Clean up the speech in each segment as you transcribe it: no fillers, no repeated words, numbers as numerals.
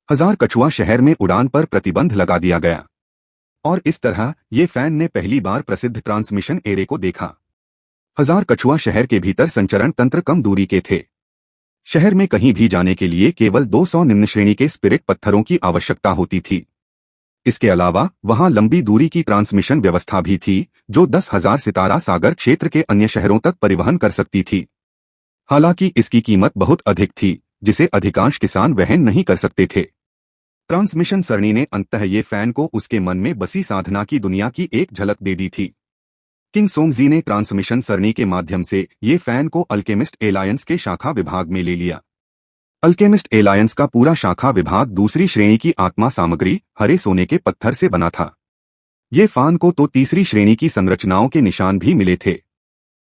हजार कछुआ शहर में उड़ान पर प्रतिबंध लगा दिया गया और इस तरह ये फैन ने पहली बार प्रसिद्ध ट्रांसमिशन एरे को देखा। हजार कछुआ शहर के भीतर संचरण तंत्र कम दूरी के थे। शहर में कहीं भी जाने के लिए केवल 200 निम्न श्रेणी के स्पिरिट पत्थरों की आवश्यकता होती थी। इसके अलावा वहां लंबी दूरी की ट्रांसमिशन व्यवस्था भी थी जो 10,000 सितारा सागर क्षेत्र के अन्य शहरों तक परिवहन कर सकती थी। हालांकि इसकी कीमत बहुत अधिक थी जिसे अधिकांश किसान वहन नहीं कर सकते थे। ट्रांसमिशन सरणी ने अंततः ये फैन को उसके मन में बसी साधना की दुनिया की एक झलक दे दी थी। किंग सोंगजी ने ट्रांसमिशन सरणी के माध्यम से ये फैन को अल्केमिस्ट एलायंस के शाखा विभाग में ले लिया। अल्केमिस्ट एलायंस का पूरा शाखा विभाग दूसरी श्रेणी की आत्मा सामग्री हरे सोने के पत्थर से बना था। ये फैन को तो तीसरी श्रेणी की संरचनाओं के निशान भी मिले थे।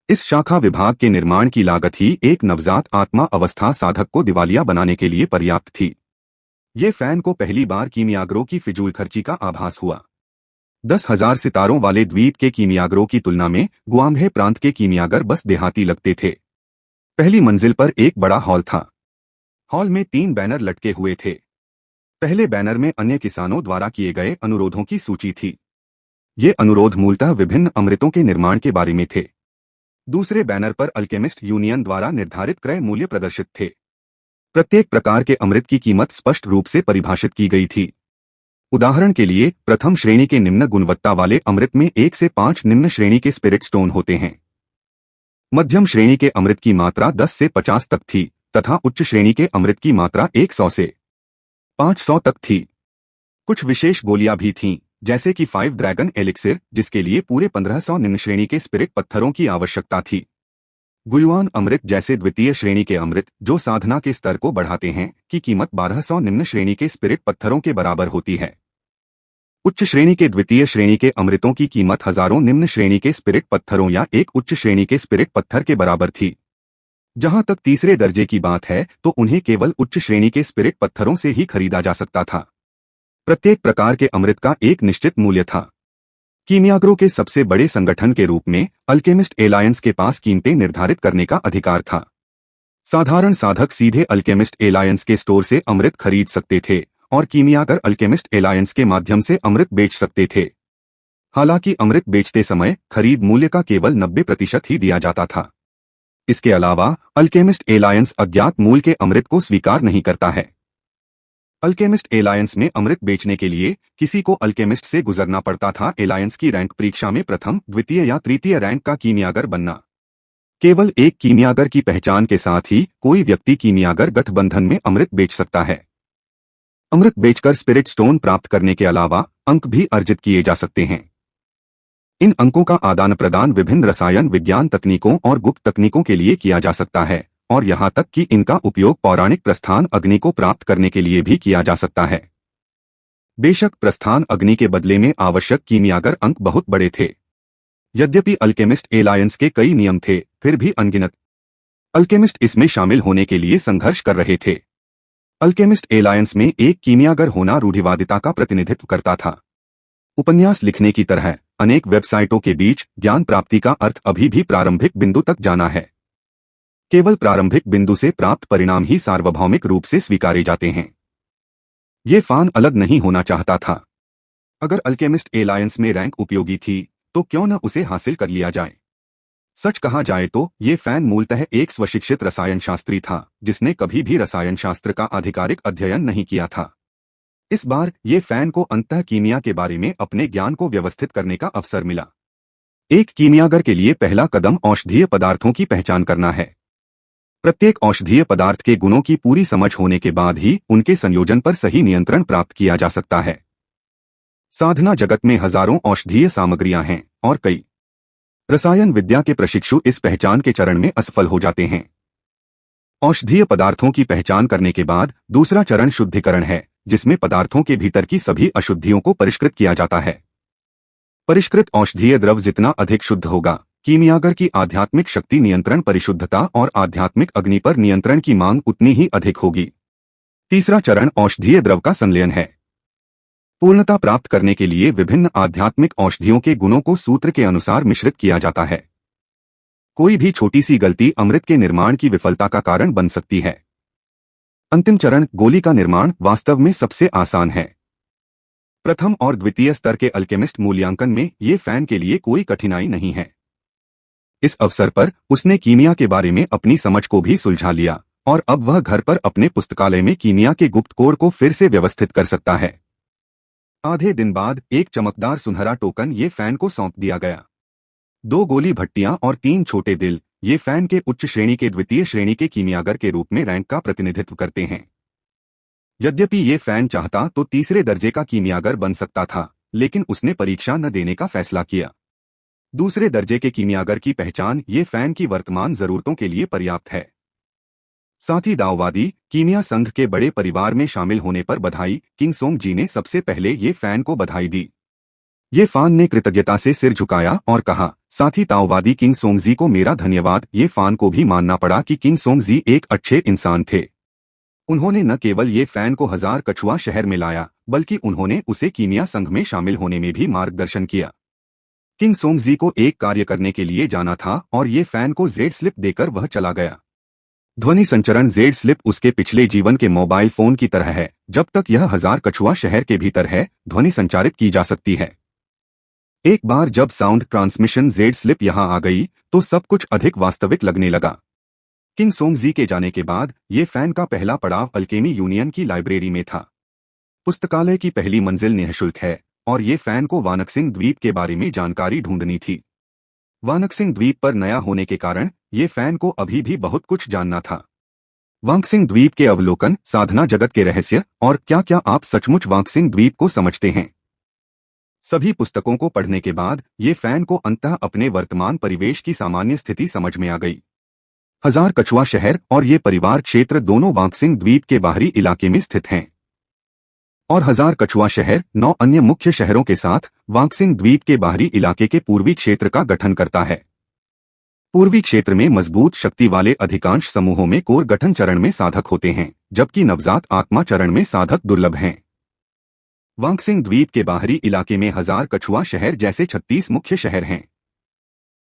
इस शाखा विभाग के निर्माण की लागत ही एक नवजात आत्मा अवस्था साधक को दिवालिया बनाने के लिए पर्याप्त थी। ये फैन को पहली बार कीमियागरों की फिजूल खर्ची का आभास हुआ। 10,000 सितारों वाले द्वीप के कीमियागरों की तुलना में गुआंगहे प्रांत के कीमियागर बस देहाती लगते थे। पहली मंजिल पर एक बड़ा हॉल था। हॉल में 3 बैनर लटके हुए थे। पहले बैनर में अन्य किसानों द्वारा किए गए अनुरोधों की सूची थी। ये अनुरोध मूलतः विभिन्न अमृतों के निर्माण के बारे में थे। दूसरे बैनर पर अल्केमिस्ट यूनियन द्वारा निर्धारित क्रय मूल्य प्रदर्शित थे। प्रत्येक प्रकार के अमृत की कीमत स्पष्ट रूप से परिभाषित की गई थी। उदाहरण के लिए प्रथम श्रेणी के निम्न गुणवत्ता वाले अमृत में 1 से 5 निम्न श्रेणी के स्पिरिट स्टोन होते हैं। मध्यम श्रेणी के अमृत की मात्रा 10 से 50 तक थी तथा उच्च श्रेणी के अमृत की मात्रा 100 से 500 तक थी। कुछ विशेष गोलियां भी थीं, जैसे कि 5 ड्रैगन एलिक्सिर, जिसके लिए पूरे 1500 निम्न श्रेणी के स्पिरिट पत्थरों की आवश्यकता थी। गुयुआन अमृत जैसे द्वितीय श्रेणी के अमृत जो साधना के स्तर को बढ़ाते हैं की कीमत 1200 निम्न श्रेणी के स्पिरिट पत्थरों के बराबर होती है। उच्च श्रेणी के द्वितीय श्रेणी के अमृतों की कीमत हजारों निम्न श्रेणी के स्पिरिट पत्थरों या एक उच्च श्रेणी के स्पिरिट पत्थर के बराबर थी। जहां तक तीसरे दर्जे की बात है तो उन्हें केवल उच्च श्रेणी के स्पिरिट पत्थरों से ही खरीदा जा सकता था। प्रत्येक प्रकार के अमृत का एक निश्चित मूल्य था। कीमियागरों के सबसे बड़े संगठन के रूप में अल्केमिस्ट एलायंस के पास कीमतें निर्धारित करने का अधिकार था। साधारण साधक सीधे अल्केमिस्ट एलायंस के स्टोर से अमृत खरीद सकते थे और कीमियागर अल्केमिस्ट एलायंस के माध्यम से अमृत बेच सकते थे। हालांकि अमृत बेचते समय खरीद मूल्य का केवल 90% ही दिया जाता था। इसके अलावा अल्केमिस्ट एलायंस अज्ञात मूल्य के अमृत को स्वीकार नहीं करता है। अल्केमिस्ट एलायंस में अमृत बेचने के लिए किसी को अल्केमिस्ट से गुजरना पड़ता था। एलायंस की रैंक परीक्षा में प्रथम, द्वितीय या तृतीय रैंक का कीमियागर बनना। केवल एक कीमियागर की पहचान के साथ ही कोई व्यक्ति कीमियागर गठबंधन में अमृत बेच सकता है। अमृत बेचकर स्पिरिट स्टोन प्राप्त करने के अलावा अंक भी अर्जित किए जा सकते हैं। इन अंकों का आदान प्रदान विभिन्न रसायन विज्ञान तकनीकों और गुप्त तकनीकों के लिए किया जा सकता है और यहाँ तक कि इनका उपयोग पौराणिक प्रस्थान अग्नि को प्राप्त करने के लिए भी किया जा सकता है। बेशक प्रस्थान अग्नि के बदले में आवश्यक कीमियागर अंक बहुत बड़े थे। यद्यपि अल्केमिस्ट एलायंस के कई नियम थे, फिर भी अनगिनत अल्केमिस्ट इसमें शामिल होने के लिए संघर्ष कर रहे थे। अल्केमिस्ट एलायंस में एक कीमियागर होना रूढ़िवादिता का प्रतिनिधित्व करता था। उपन्यास लिखने की तरह अनेक वेबसाइटों के बीच ज्ञान प्राप्ति का अर्थ अभी भी प्रारंभिक बिंदु तक जाना है। केवल प्रारंभिक बिंदु से प्राप्त परिणाम ही सार्वभौमिक रूप से स्वीकारे जाते हैं। ये फैन अलग नहीं होना चाहता था। अगर अल्केमिस्ट एलायंस में रैंक उपयोगी थी तो क्यों न उसे हासिल कर लिया जाए। सच कहा जाए तो ये फैन मूलतः एक स्वशिक्षित रसायन शास्त्री था जिसने कभी भी रसायन शास्त्र का आधिकारिक अध्ययन नहीं किया था। इस बार ये फैन को अंततः कीमिया के बारे में अपने ज्ञान को व्यवस्थित करने का अवसर मिला। एक कीमियागर के लिए पहला कदम औषधीय पदार्थों की पहचान करना है। प्रत्येक औषधीय पदार्थ के गुणों की पूरी समझ होने के बाद ही उनके संयोजन पर सही नियंत्रण प्राप्त किया जा सकता है। साधना जगत में हजारों औषधीय सामग्रियां हैं और कई रसायन विद्या के प्रशिक्षु इस पहचान के चरण में असफल हो जाते हैं। औषधीय पदार्थों की पहचान करने के बाद दूसरा चरण शुद्धिकरण है, जिसमें पदार्थों के भीतर की सभी अशुद्धियों को परिष्कृत किया जाता है। परिष्कृत औषधीय द्रव जितना अधिक शुद्ध होगा, कीमियागर की आध्यात्मिक शक्ति नियंत्रण परिशुद्धता और आध्यात्मिक अग्नि पर नियंत्रण की मांग उतनी ही अधिक होगी। तीसरा चरण औषधीय द्रव का संलयन है। पूर्णता प्राप्त करने के लिए विभिन्न आध्यात्मिक औषधियों के गुणों को सूत्र के अनुसार मिश्रित किया जाता है। कोई भी छोटी सी गलती अमृत के निर्माण की विफलता का कारण बन सकती है। अंतिम चरण गोली का निर्माण वास्तव में सबसे आसान है। प्रथम और द्वितीय स्तर के अल्केमिस्ट मूल्यांकन में ये फैन के लिए कोई कठिनाई नहीं है। इस अवसर पर उसने कीमिया के बारे में अपनी समझ को भी सुलझा लिया और अब वह घर पर अपने पुस्तकालय में कीमिया के गुप्त कोड को फिर से व्यवस्थित कर सकता है। आधे दिन बाद एक चमकदार सुनहरा टोकन ये फैन को सौंप दिया गया। 2 गोली भट्टियां और 3 छोटे दिल ये फैन के उच्च श्रेणी के द्वितीय श्रेणी के कीमियागर के रूप में रैंक का प्रतिनिधित्व करते हैं। यद्यपि ये फैन चाहता तो तीसरे दर्जे का कीमियागर बन सकता था, लेकिन उसने परीक्षा न देने का फैसला किया। दूसरे दर्जे के कीमियागर की पहचान ये फैन की वर्तमान जरूरतों के लिए पर्याप्त है। साथ ही दाओवादी कीमिया संघ के बड़े परिवार में शामिल होने पर बधाई। किंग सोंग जी ने सबसे पहले ये फैन को बधाई दी। ये फैन ने कृतज्ञता से सिर झुकाया और कहा, साथ ही ताओवादी किंग सोंगजी को मेरा धन्यवाद। ये फैन को भी मानना पड़ा कि किंग सोंगजी एक अच्छे इंसान थे। उन्होंने न केवल ये फैन को हजार कछुआ शहर में लाया, बल्कि उन्होंने उसे कीमिया संघ में शामिल होने में भी मार्गदर्शन किया। किंग सोंगजी को एक कार्य करने के लिए जाना था और ये फैन को जेड स्लिप देकर वह चला गया। ध्वनि संचरण जेड स्लिप उसके पिछले जीवन के मोबाइल फोन की तरह है। जब तक यह हजार कछुआ शहर के भीतर है, ध्वनि संचारित की जा सकती है। एक बार जब साउंड ट्रांसमिशन जेड स्लिप यहां आ गई तो सब कुछ अधिक वास्तविक लगने लगा। किंग सोंगजी के जाने के बाद ये फैन का पहला पड़ाव अल्केमी यूनियन की लाइब्रेरी में था। पुस्तकालय की पहली मंजिल निःशुल्क है और ये फैन को वानक्सिंग द्वीप के बारे में जानकारी ढूंढनी थी। वानक्सिंग द्वीप पर नया होने के कारण ये फैन को अभी भी बहुत कुछ जानना था। वांगसिंग द्वीप के अवलोकन, साधना जगत के रहस्य और क्या आप सचमुच वांगसिंग द्वीप को समझते हैं। सभी पुस्तकों को पढ़ने के बाद ये फैन को अंततः अपने वर्तमान परिवेश की सामान्य स्थिति समझ में आ गई। हजार कछुआ शहर और ये परिवार क्षेत्र दोनों वांगसिंग द्वीप के बाहरी इलाके में स्थित हैं और हजार कछुआ शहर 9 अन्य मुख्य शहरों के साथ वांगसिंग द्वीप के बाहरी इलाके के पूर्वी क्षेत्र का गठन करता है। पूर्वी क्षेत्र में मजबूत शक्ति वाले अधिकांश समूहों में कोर गठन चरण में साधक होते हैं, जबकि नवजात आत्मा चरण में साधक दुर्लभ हैं। वांगसिंग द्वीप के बाहरी इलाके में हजार कछुआ शहर जैसे 36 मुख्य शहर हैं।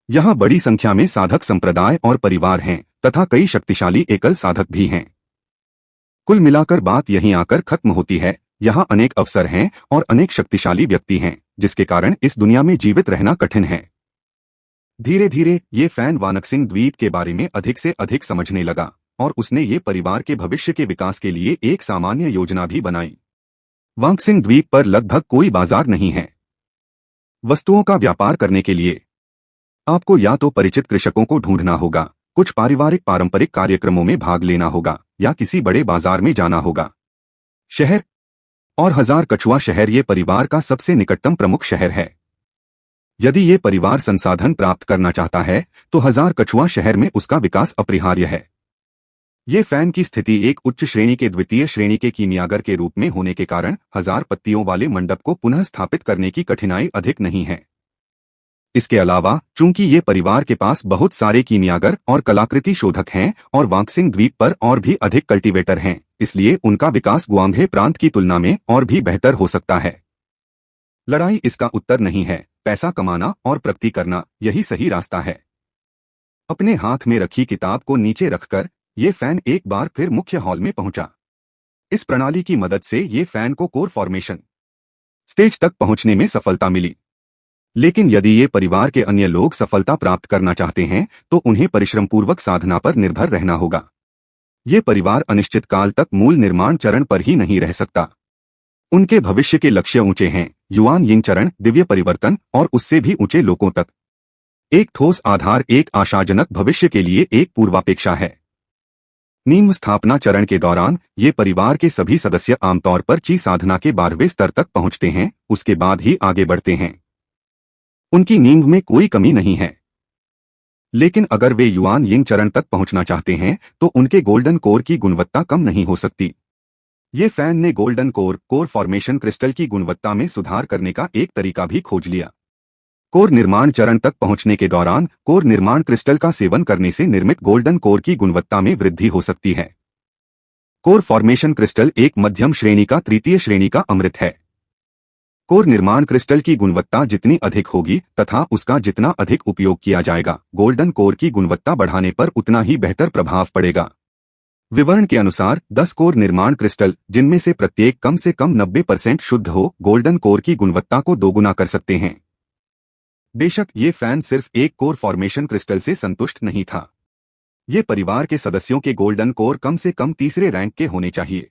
यहाँ बड़ी संख्या में साधक संप्रदाय और परिवार हैं तथा कई शक्तिशाली एकल साधक भी हैं। कुल मिलाकर बात यहीं आकर खत्म होती है। यहाँ अनेक अवसर हैं और अनेक शक्तिशाली व्यक्ति हैं, जिसके कारण इस दुनिया में जीवित रहना कठिन है। धीरे धीरे ये फैन वानक्सिंग द्वीप के बारे में अधिक से अधिक समझने लगा और उसने ये परिवार के भविष्य के विकास के लिए एक सामान्य योजना भी बनाई। वांगसिंग द्वीप पर लगभग कोई बाजार नहीं है। वस्तुओं का व्यापार करने के लिए आपको या तो परिचित कृषकों को ढूंढना होगा, कुछ पारंपरिक कार्यक्रमों में भाग लेना होगा या किसी बड़े बाजार में जाना होगा। शहर और हजार कछुआ शहर ये परिवार का सबसे निकटतम प्रमुख शहर है। यदि ये परिवार संसाधन प्राप्त करना चाहता है तो हजार कछुआ शहर में उसका विकास अपरिहार्य है। ये फैन की स्थिति एक उच्च श्रेणी के द्वितीय श्रेणी के कीमियागर के रूप में होने के कारण हजार पत्तियों वाले मंडप को पुनः स्थापित करने की कठिनाई अधिक नहीं है। इसके अलावा चूंकि ये परिवार के पास बहुत सारे कीमियागर और कलाकृति शोधक हैं और वांगसिंग द्वीप पर और भी अधिक कल्टीवेटर हैं, इसलिए उनका विकास गुआंघे प्रांत की तुलना में और भी बेहतर हो सकता है। लड़ाई इसका उत्तर नहीं है। पैसा कमाना और प्रगति करना यही सही रास्ता है। अपने हाथ में रखी किताब को नीचे रखकर ये फैन एक बार फिर मुख्य हॉल में पहुंचा। इस प्रणाली की मदद से ये फैन को कोर फॉर्मेशन स्टेज तक पहुंचने में सफलता मिली। लेकिन यदि ये परिवार के अन्य लोग सफलता प्राप्त करना चाहते हैं तो उन्हें परिश्रमपूर्वक साधना पर निर्भर रहना होगा। ये परिवार अनिश्चित काल तक मूल निर्माण चरण पर ही नहीं रह सकता। उनके भविष्य के लक्ष्य ऊंचे हैं, युआन यिंग चरण, दिव्य परिवर्तन और उससे भी ऊंचे लोकों तक। एक ठोस आधार एक आशाजनक भविष्य के लिए एक पूर्वापेक्षा है। नींव स्थापना चरण के दौरान ये परिवार के सभी सदस्य आमतौर पर ची साधना के 12वें स्तर तक पहुंचते हैं, उसके बाद ही आगे बढ़ते हैं। उनकी नींव में कोई कमी नहीं है। लेकिन अगर वे युआन यिंग चरण तक पहुंचना चाहते हैं तो उनके गोल्डन कोर की गुणवत्ता कम नहीं हो सकती। ये फैन ने गोल्डन कोर फॉर्मेशन क्रिस्टल की गुणवत्ता में सुधार करने का एक तरीका भी खोज लिया। कोर निर्माण चरण तक पहुंचने के दौरान कोर निर्माण क्रिस्टल का सेवन करने से निर्मित गोल्डन कोर की गुणवत्ता में वृद्धि हो सकती है। कोर फॉर्मेशन क्रिस्टल एक मध्यम श्रेणी का तृतीय श्रेणी का अमृत है। कोर निर्माण क्रिस्टल की गुणवत्ता जितनी अधिक होगी तथा उसका जितना अधिक उपयोग किया जाएगा, गोल्डन कोर की गुणवत्ता बढ़ाने पर उतना ही बेहतर प्रभाव पड़ेगा। विवरण के अनुसार 10 कोर निर्माण क्रिस्टल, जिनमें से प्रत्येक कम से कम 90% शुद्ध हो, गोल्डन कोर की गुणवत्ता को दोगुना कर सकते हैं। बेशक ये फैन सिर्फ एक कोर फॉर्मेशन क्रिस्टल से संतुष्ट नहीं था। ये परिवार के सदस्यों के गोल्डन कोर कम से कम तीसरे रैंक के होने चाहिए।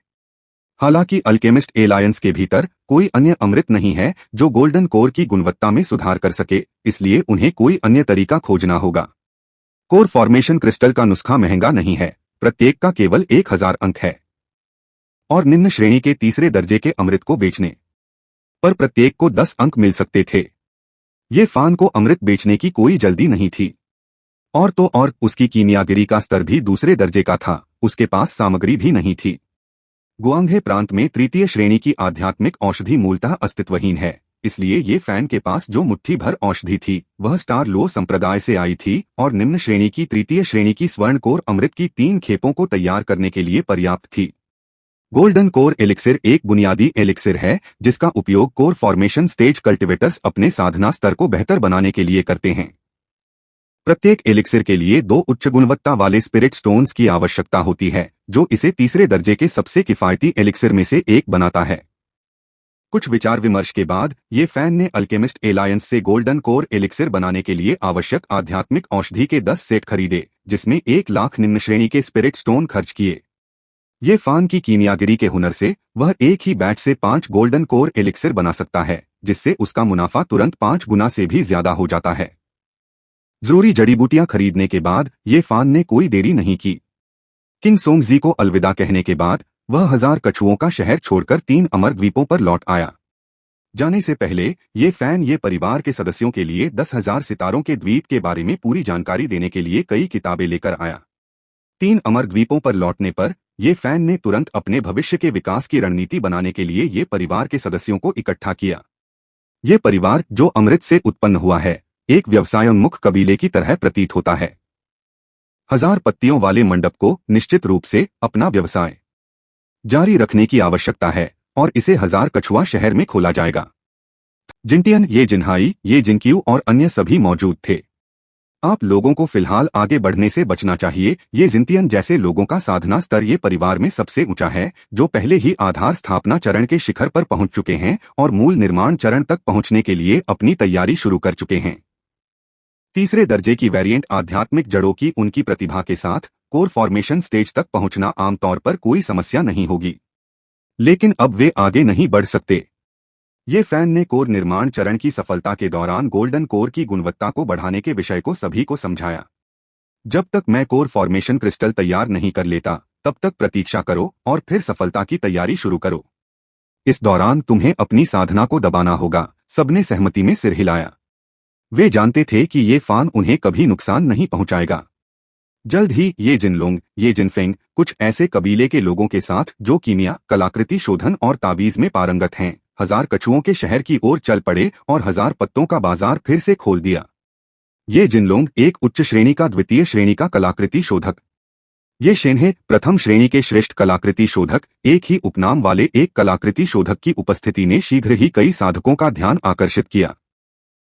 हालांकि अल्केमिस्ट एलायंस के भीतर कोई अन्य अमृत नहीं है जो गोल्डन कोर की गुणवत्ता में सुधार कर सके, इसलिए उन्हें कोई अन्य तरीका खोजना होगा। कोर फॉर्मेशन क्रिस्टल का नुस्खा महंगा नहीं है, प्रत्येक का केवल 1000 अंक है और निम्न श्रेणी के तीसरे दर्जे के अमृत को बेचने पर प्रत्येक को 10 अंक मिल सकते थे। ये फान को अमृत बेचने की कोई जल्दी नहीं थी, और तो और उसकी कीमियागिरी का स्तर भी दूसरे दर्जे का था, उसके पास सामग्री भी नहीं थी। गुआंघे प्रांत में तृतीय श्रेणी की आध्यात्मिक औषधि मूलतः अस्तित्वहीन है, इसलिए ये फैन के पास जो मुट्ठी भर औषधि थी वह स्टार लो संप्रदाय से आई थी और निम्न श्रेणी की तृतीय श्रेणी की स्वर्ण कोर अमृत की 3 खेपों को तैयार करने के लिए पर्याप्त थी। गोल्डन कोर एलिक्सिर एक बुनियादी एलिक्सिर है जिसका उपयोग कोर फॉर्मेशन स्टेज कल्टिवेटर्स अपने साधना स्तर को बेहतर बनाने के लिए करते हैं। प्रत्येक एलिक्सिर के लिए 2 उच्च गुणवत्ता वाले स्पिरिट स्टोन्स की आवश्यकता होती है, जो इसे तीसरे दर्जे के सबसे किफायती एलिक्सिर में से एक बनाता है। कुछ विचार विमर्श के बाद ये फैन ने अल्केमिस्ट एलायंस से गोल्डन कोर एलिक्सिर बनाने के लिए आवश्यक आध्यात्मिक औषधि के 10 सेट खरीदे, जिसमें 1 लाख निम्न श्रेणी के स्पिरिट स्टोन खर्च किए। ये फान की कीमियागिरी के हुनर से वह एक ही बैच से 5 गोल्डन कोर एलिक्सिर बना सकता है, जिससे उसका मुनाफा तुरंत 5 गुना से भी ज्यादा हो जाता है। जरूरी जड़ी बूटियां खरीदने के बाद ये फान ने कोई देरी नहीं की। किंग सोंगजी को अलविदा कहने के बाद वह 1000 कछुओं का शहर छोड़कर 3 अमर द्वीपों पर लौट आया। जाने से पहले ये फैन ये परिवार के सदस्यों के लिए 10,000 सितारों के द्वीप के बारे में पूरी जानकारी देने के लिए कई किताबें लेकर आया। 3 अमर द्वीपों पर लौटने पर ये फैन ने तुरंत अपने भविष्य के विकास की रणनीति बनाने के लिए ये परिवार के सदस्यों को इकट्ठा किया। ये परिवार जो अमृत से उत्पन्न हुआ है, एक व्यवसायोन्मुख कबीले की तरह प्रतीत होता है। 1000 पत्तियों वाले मंडप को निश्चित रूप से अपना व्यवसाय जारी रखने की आवश्यकता है और इसे 1000 कछुआ शहर में खोला जाएगा। जिंटियन, ये जिन्हाई, ये जिनक्यू और अन्य सभी मौजूद थे। आप लोगों को फिलहाल आगे बढ़ने से बचना चाहिए। ये जिंटियन जैसे लोगों का साधना स्तर ये परिवार में सबसे ऊंचा है, जो पहले ही आधार स्थापना चरण के शिखर पर पहुंच चुके हैं और मूल निर्माण चरण तक पहुंचने के लिए अपनी तैयारी शुरू कर चुके हैं। तीसरे दर्जे की वेरिएंट आध्यात्मिक जड़ों की उनकी प्रतिभा के साथ कोर फॉर्मेशन स्टेज तक पहुंचना आमतौर पर कोई समस्या नहीं होगी, लेकिन अब वे आगे नहीं बढ़ सकते। ये फैन ने कोर निर्माण चरण की सफलता के दौरान गोल्डन कोर की गुणवत्ता को बढ़ाने के विषय को सभी को समझाया। जब तक मैं कोर फॉर्मेशन क्रिस्टल तैयार नहीं कर लेता, तब तक प्रतीक्षा करो और फिर सफलता की तैयारी शुरू करो। इस दौरान तुम्हें अपनी साधना को दबाना होगा। सबने सहमति में सिर हिलाया। वे जानते थे कि ये फान उन्हें कभी नुकसान नहीं पहुंचाएगा। जल्द ही ये जिनलोंग, ये जिनफेंग, कुछ ऐसे कबीले के लोगों के साथ जो कीमिया, कलाकृति शोधन और ताबीज में पारंगत हैं, 1000 कछुओं के शहर की ओर चल पड़े और 1000 पत्तों का बाजार फिर से खोल दिया। ये जिनलोंग एक उच्च श्रेणी का द्वितीय श्रेणी का कलाकृति शोधक, ये शेन्हे प्रथम श्रेणी के श्रेष्ठ कलाकृति शोधक, एक ही उपनाम वाले एक कलाकृति शोधक की उपस्थिति ने शीघ्र ही कई साधकों का ध्यान आकर्षित किया।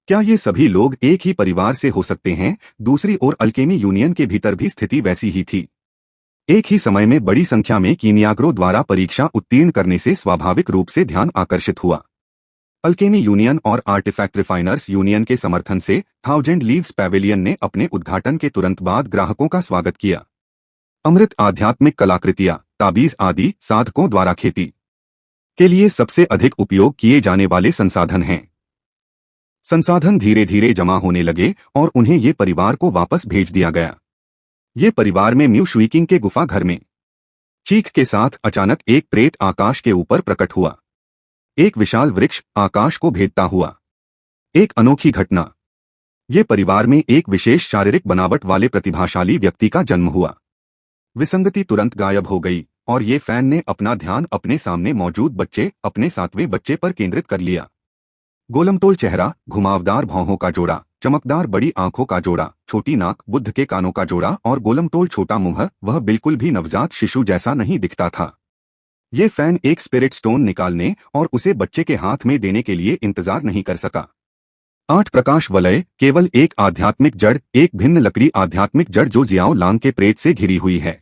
क्या ये सभी लोग एक ही परिवार से हो सकते हैं? दूसरी ओर अल्केमी यूनियन के भीतर भी स्थिति वैसी ही थी। एक ही समय में बड़ी संख्या में कीमियागरों द्वारा परीक्षा उत्तीर्ण करने से स्वाभाविक रूप से ध्यान आकर्षित हुआ। अल्केमी यूनियन और आर्टिफैक्ट रिफाइनर्स यूनियन के समर्थन से 1000 लीव्स पैवेलियन ने अपने उद्घाटन के तुरंत बाद ग्राहकों का स्वागत किया। अमृत, आध्यात्मिक कलाकृतियां, ताबीज आदि साधकों द्वारा खेती के लिए सबसे अधिक उपयोग किए जाने वाले संसाधन हैं। संसाधन धीरे धीरे जमा होने लगे और उन्हें ये परिवार को वापस भेज दिया गया। ये परिवार में म्यू शुइकिंग के गुफा घर में चीख के साथ अचानक एक प्रेत आकाश के ऊपर प्रकट हुआ। एक विशाल वृक्ष आकाश को भेदता हुआ। एक अनोखी घटना। ये परिवार में एक विशेष शारीरिक बनावट वाले प्रतिभाशाली व्यक्ति का जन्म हुआ। विसंगति तुरंत गायब हो गई और ये फैन ने अपना ध्यान अपने सामने मौजूद बच्चे, अपने 7वें बच्चे पर केंद्रित कर लिया। गोलमटोल चेहरा, घुमावदार भौहों का जोड़ा, चमकदार बड़ी आंखों का जोड़ा, छोटी नाक, बुद्ध के कानों का जोड़ा और गोलमटोल छोटा मुंह, वह बिल्कुल भी नवजात शिशु जैसा नहीं दिखता था। ये फैन एक स्पिरिट स्टोन निकालने और उसे बच्चे के हाथ में देने के लिए इंतजार नहीं कर सका। 8 प्रकाश वलय, केवल एक आध्यात्मिक जड़, एक भिन्न लकड़ी आध्यात्मिक जड़ जो जियाओ लांग के प्रेत से घिरी हुई है।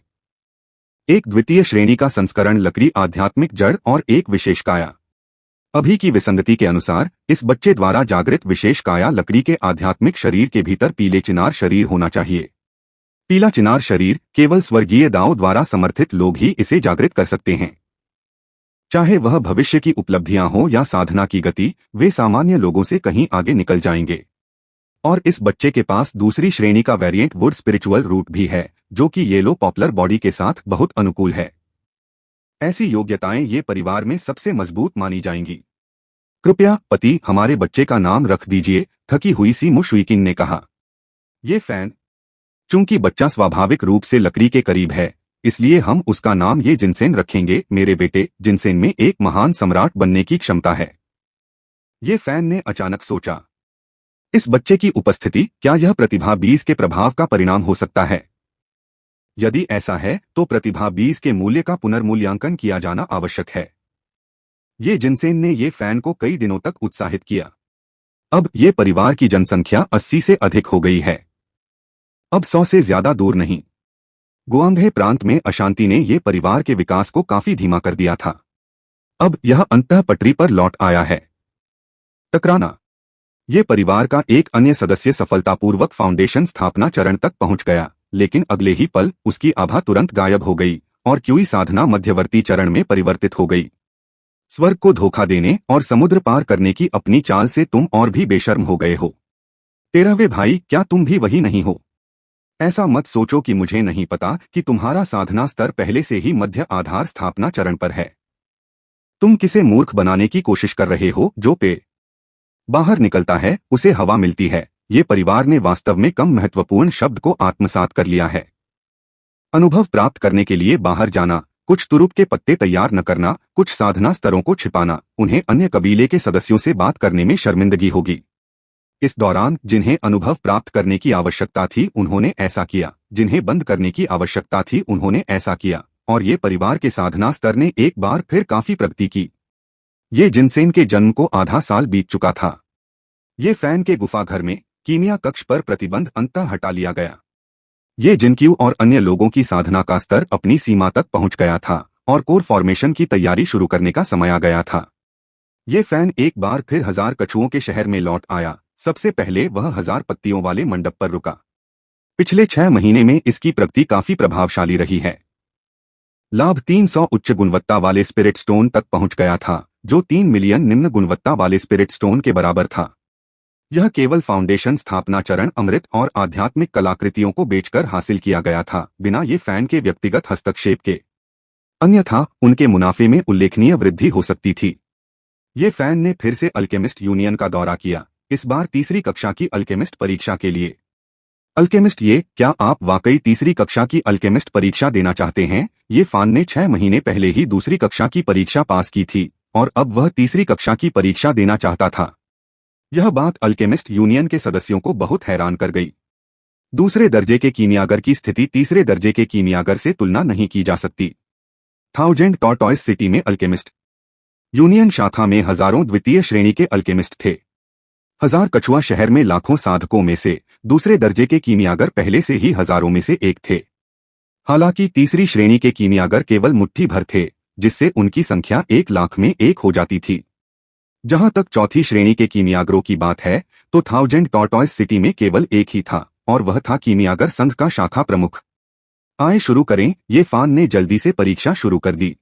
एक द्वितीय श्रेणी का संस्करण लकड़ी आध्यात्मिक जड़ और एक विशेष काया। अभी की विसंगति के अनुसार इस बच्चे द्वारा जागृत विशेष काया लकड़ी के आध्यात्मिक शरीर के भीतर पीले चिनार शरीर होना चाहिए। पीला चिनार शरीर केवल स्वर्गीय दाओ द्वारा समर्थित लोग ही इसे जागृत कर सकते हैं। चाहे वह भविष्य की उपलब्धियां हो या साधना की गति, वे सामान्य लोगों से कहीं आगे निकल जाएंगे। और इस बच्चे के पास दूसरी श्रेणी का वेरिएंट वुड स्पिरिचुअल रूट भी है, जो कि येलो पॉपुलर बॉडी के साथ बहुत अनुकूल है। ऐसी योग्यताएं ये परिवार में सबसे मजबूत मानी जाएंगी। कृपया पति हमारे बच्चे का नाम रख दीजिए, थकी हुई सी मुशविकिन ने कहा। ये फैन, चूंकि बच्चा स्वाभाविक रूप से लकड़ी के करीब है, इसलिए हम उसका नाम ये जिनसेन रखेंगे। मेरे बेटे जिनसेन में एक महान सम्राट बनने की क्षमता है। ये फैन ने अचानक सोचा, इस बच्चे की उपस्थिति, क्या यह प्रतिभा बीज के प्रभाव का परिणाम हो सकता है? यदि ऐसा है तो प्रतिभा बीज के मूल्य का पुनर्मूल्यांकन किया जाना आवश्यक है। ये जिनसेन ने ये फैन को कई दिनों तक उत्साहित किया। अब ये परिवार की जनसंख्या 80 से अधिक हो गई है, अब 100 से ज्यादा दूर नहीं। गुआंगहे प्रांत में अशांति ने ये परिवार के विकास को काफी धीमा कर दिया था। अब यह अंतः पटरी पर लौट आया है। टकराना। ये परिवार का एक अन्य सदस्य सफलतापूर्वक फाउंडेशन स्थापना चरण तक पहुंच गया, लेकिन अगले ही पल उसकी आभा तुरंत गायब हो गई और क्यूई साधना मध्यवर्ती चरण में परिवर्तित हो गई। स्वर्ग को धोखा देने और समुद्र पार करने की अपनी चाल से तुम और भी बेशर्म हो गए हो। 13वें भाई, क्या तुम भी वही नहीं हो? ऐसा मत सोचो कि मुझे नहीं पता कि तुम्हारा साधना स्तर पहले से ही मध्य आधार स्थापना चरण पर है। तुम किसे मूर्ख बनाने की कोशिश कर रहे हो? जो पे बाहर निकलता है उसे हवा मिलती है। ये परिवार ने वास्तव में कम महत्वपूर्ण शब्द को आत्मसात कर लिया है। अनुभव प्राप्त करने के लिए बाहर जाना, कुछ तुरुप के पत्ते तैयार न करना, कुछ साधना स्तरों को छिपाना, उन्हें अन्य कबीले के सदस्यों से बात करने में शर्मिंदगी होगी। इस दौरान जिन्हें अनुभव प्राप्त करने की आवश्यकता थी उन्होंने ऐसा किया, जिन्हें बंद करने की आवश्यकता थी उन्होंने ऐसा किया, और ये परिवार के साधना स्तर ने एक बार फिर काफी प्रगति की। ये जिनसेन के जन्म को आधा साल बीत चुका था। ये फैन के गुफा घर में कीमिया कक्ष पर प्रतिबंध अंततः हटा लिया गया। ये जिनक्यू और अन्य लोगों की साधना का स्तर अपनी सीमा तक पहुंच गया था और कोर फॉर्मेशन की तैयारी शुरू करने का समय आ गया था। ये फैन एक बार फिर 1000 कछुओं के शहर में लौट आया। सबसे पहले वह 1000 पत्तियों वाले मंडप पर रुका। पिछले 6 महीने में इसकी प्रगति काफी प्रभावशाली रही है। लाभ 300 उच्च गुणवत्ता वाले स्पिरिट स्टोन तक पहुंच गया था, जो 3 मिलियन निम्न गुणवत्ता वाले स्पिरिट स्टोन के बराबर था। यह केवल फाउंडेशन स्थापना चरण अमृत और आध्यात्मिक कलाकृतियों को बेचकर हासिल किया गया था, बिना ये फैन के व्यक्तिगत हस्तक्षेप के। अन्यथा उनके मुनाफे में उल्लेखनीय वृद्धि हो सकती थी। ये फैन ने फिर से अल्केमिस्ट यूनियन का दौरा किया, इस बार तीसरी कक्षा की अल्केमिस्ट परीक्षा के लिए। अल्केमिस्ट ये, क्या आप वाकई तीसरी कक्षा की अल्केमिस्ट परीक्षा देना चाहते हैं? ये फैन ने 6 महीने पहले ही दूसरी कक्षा की परीक्षा पास की थी और अब वह तीसरी कक्षा की परीक्षा देना चाहता था। यह बात अल्केमिस्ट यूनियन के सदस्यों को बहुत हैरान कर गई। दूसरे दर्जे के कीमियागर की स्थिति तीसरे दर्जे के कीमियागर से तुलना नहीं की जा सकती। 1000 टॉर्टॉइस सिटी में अल्केमिस्ट यूनियन शाखा में हजारों द्वितीय श्रेणी के अल्केमिस्ट थे। 1000 कछुआ शहर में लाखों साधकों में से दूसरे दर्जे के कीमियागर पहले से ही हजारों में से एक थे। हालांकि तीसरी श्रेणी के कीमियागर केवल मुट्ठी भर थे, जिससे उनकी संख्या 1 लाख में 1 हो जाती थी। जहां तक चौथी श्रेणी के कीमियागरों की बात है तो 1000 टॉर्टॉइस सिटी में केवल एक ही था और वह था कीमियागर संघ का शाखा प्रमुख। आए शुरू करें। ये फैन ने जल्दी से परीक्षा शुरू कर दी।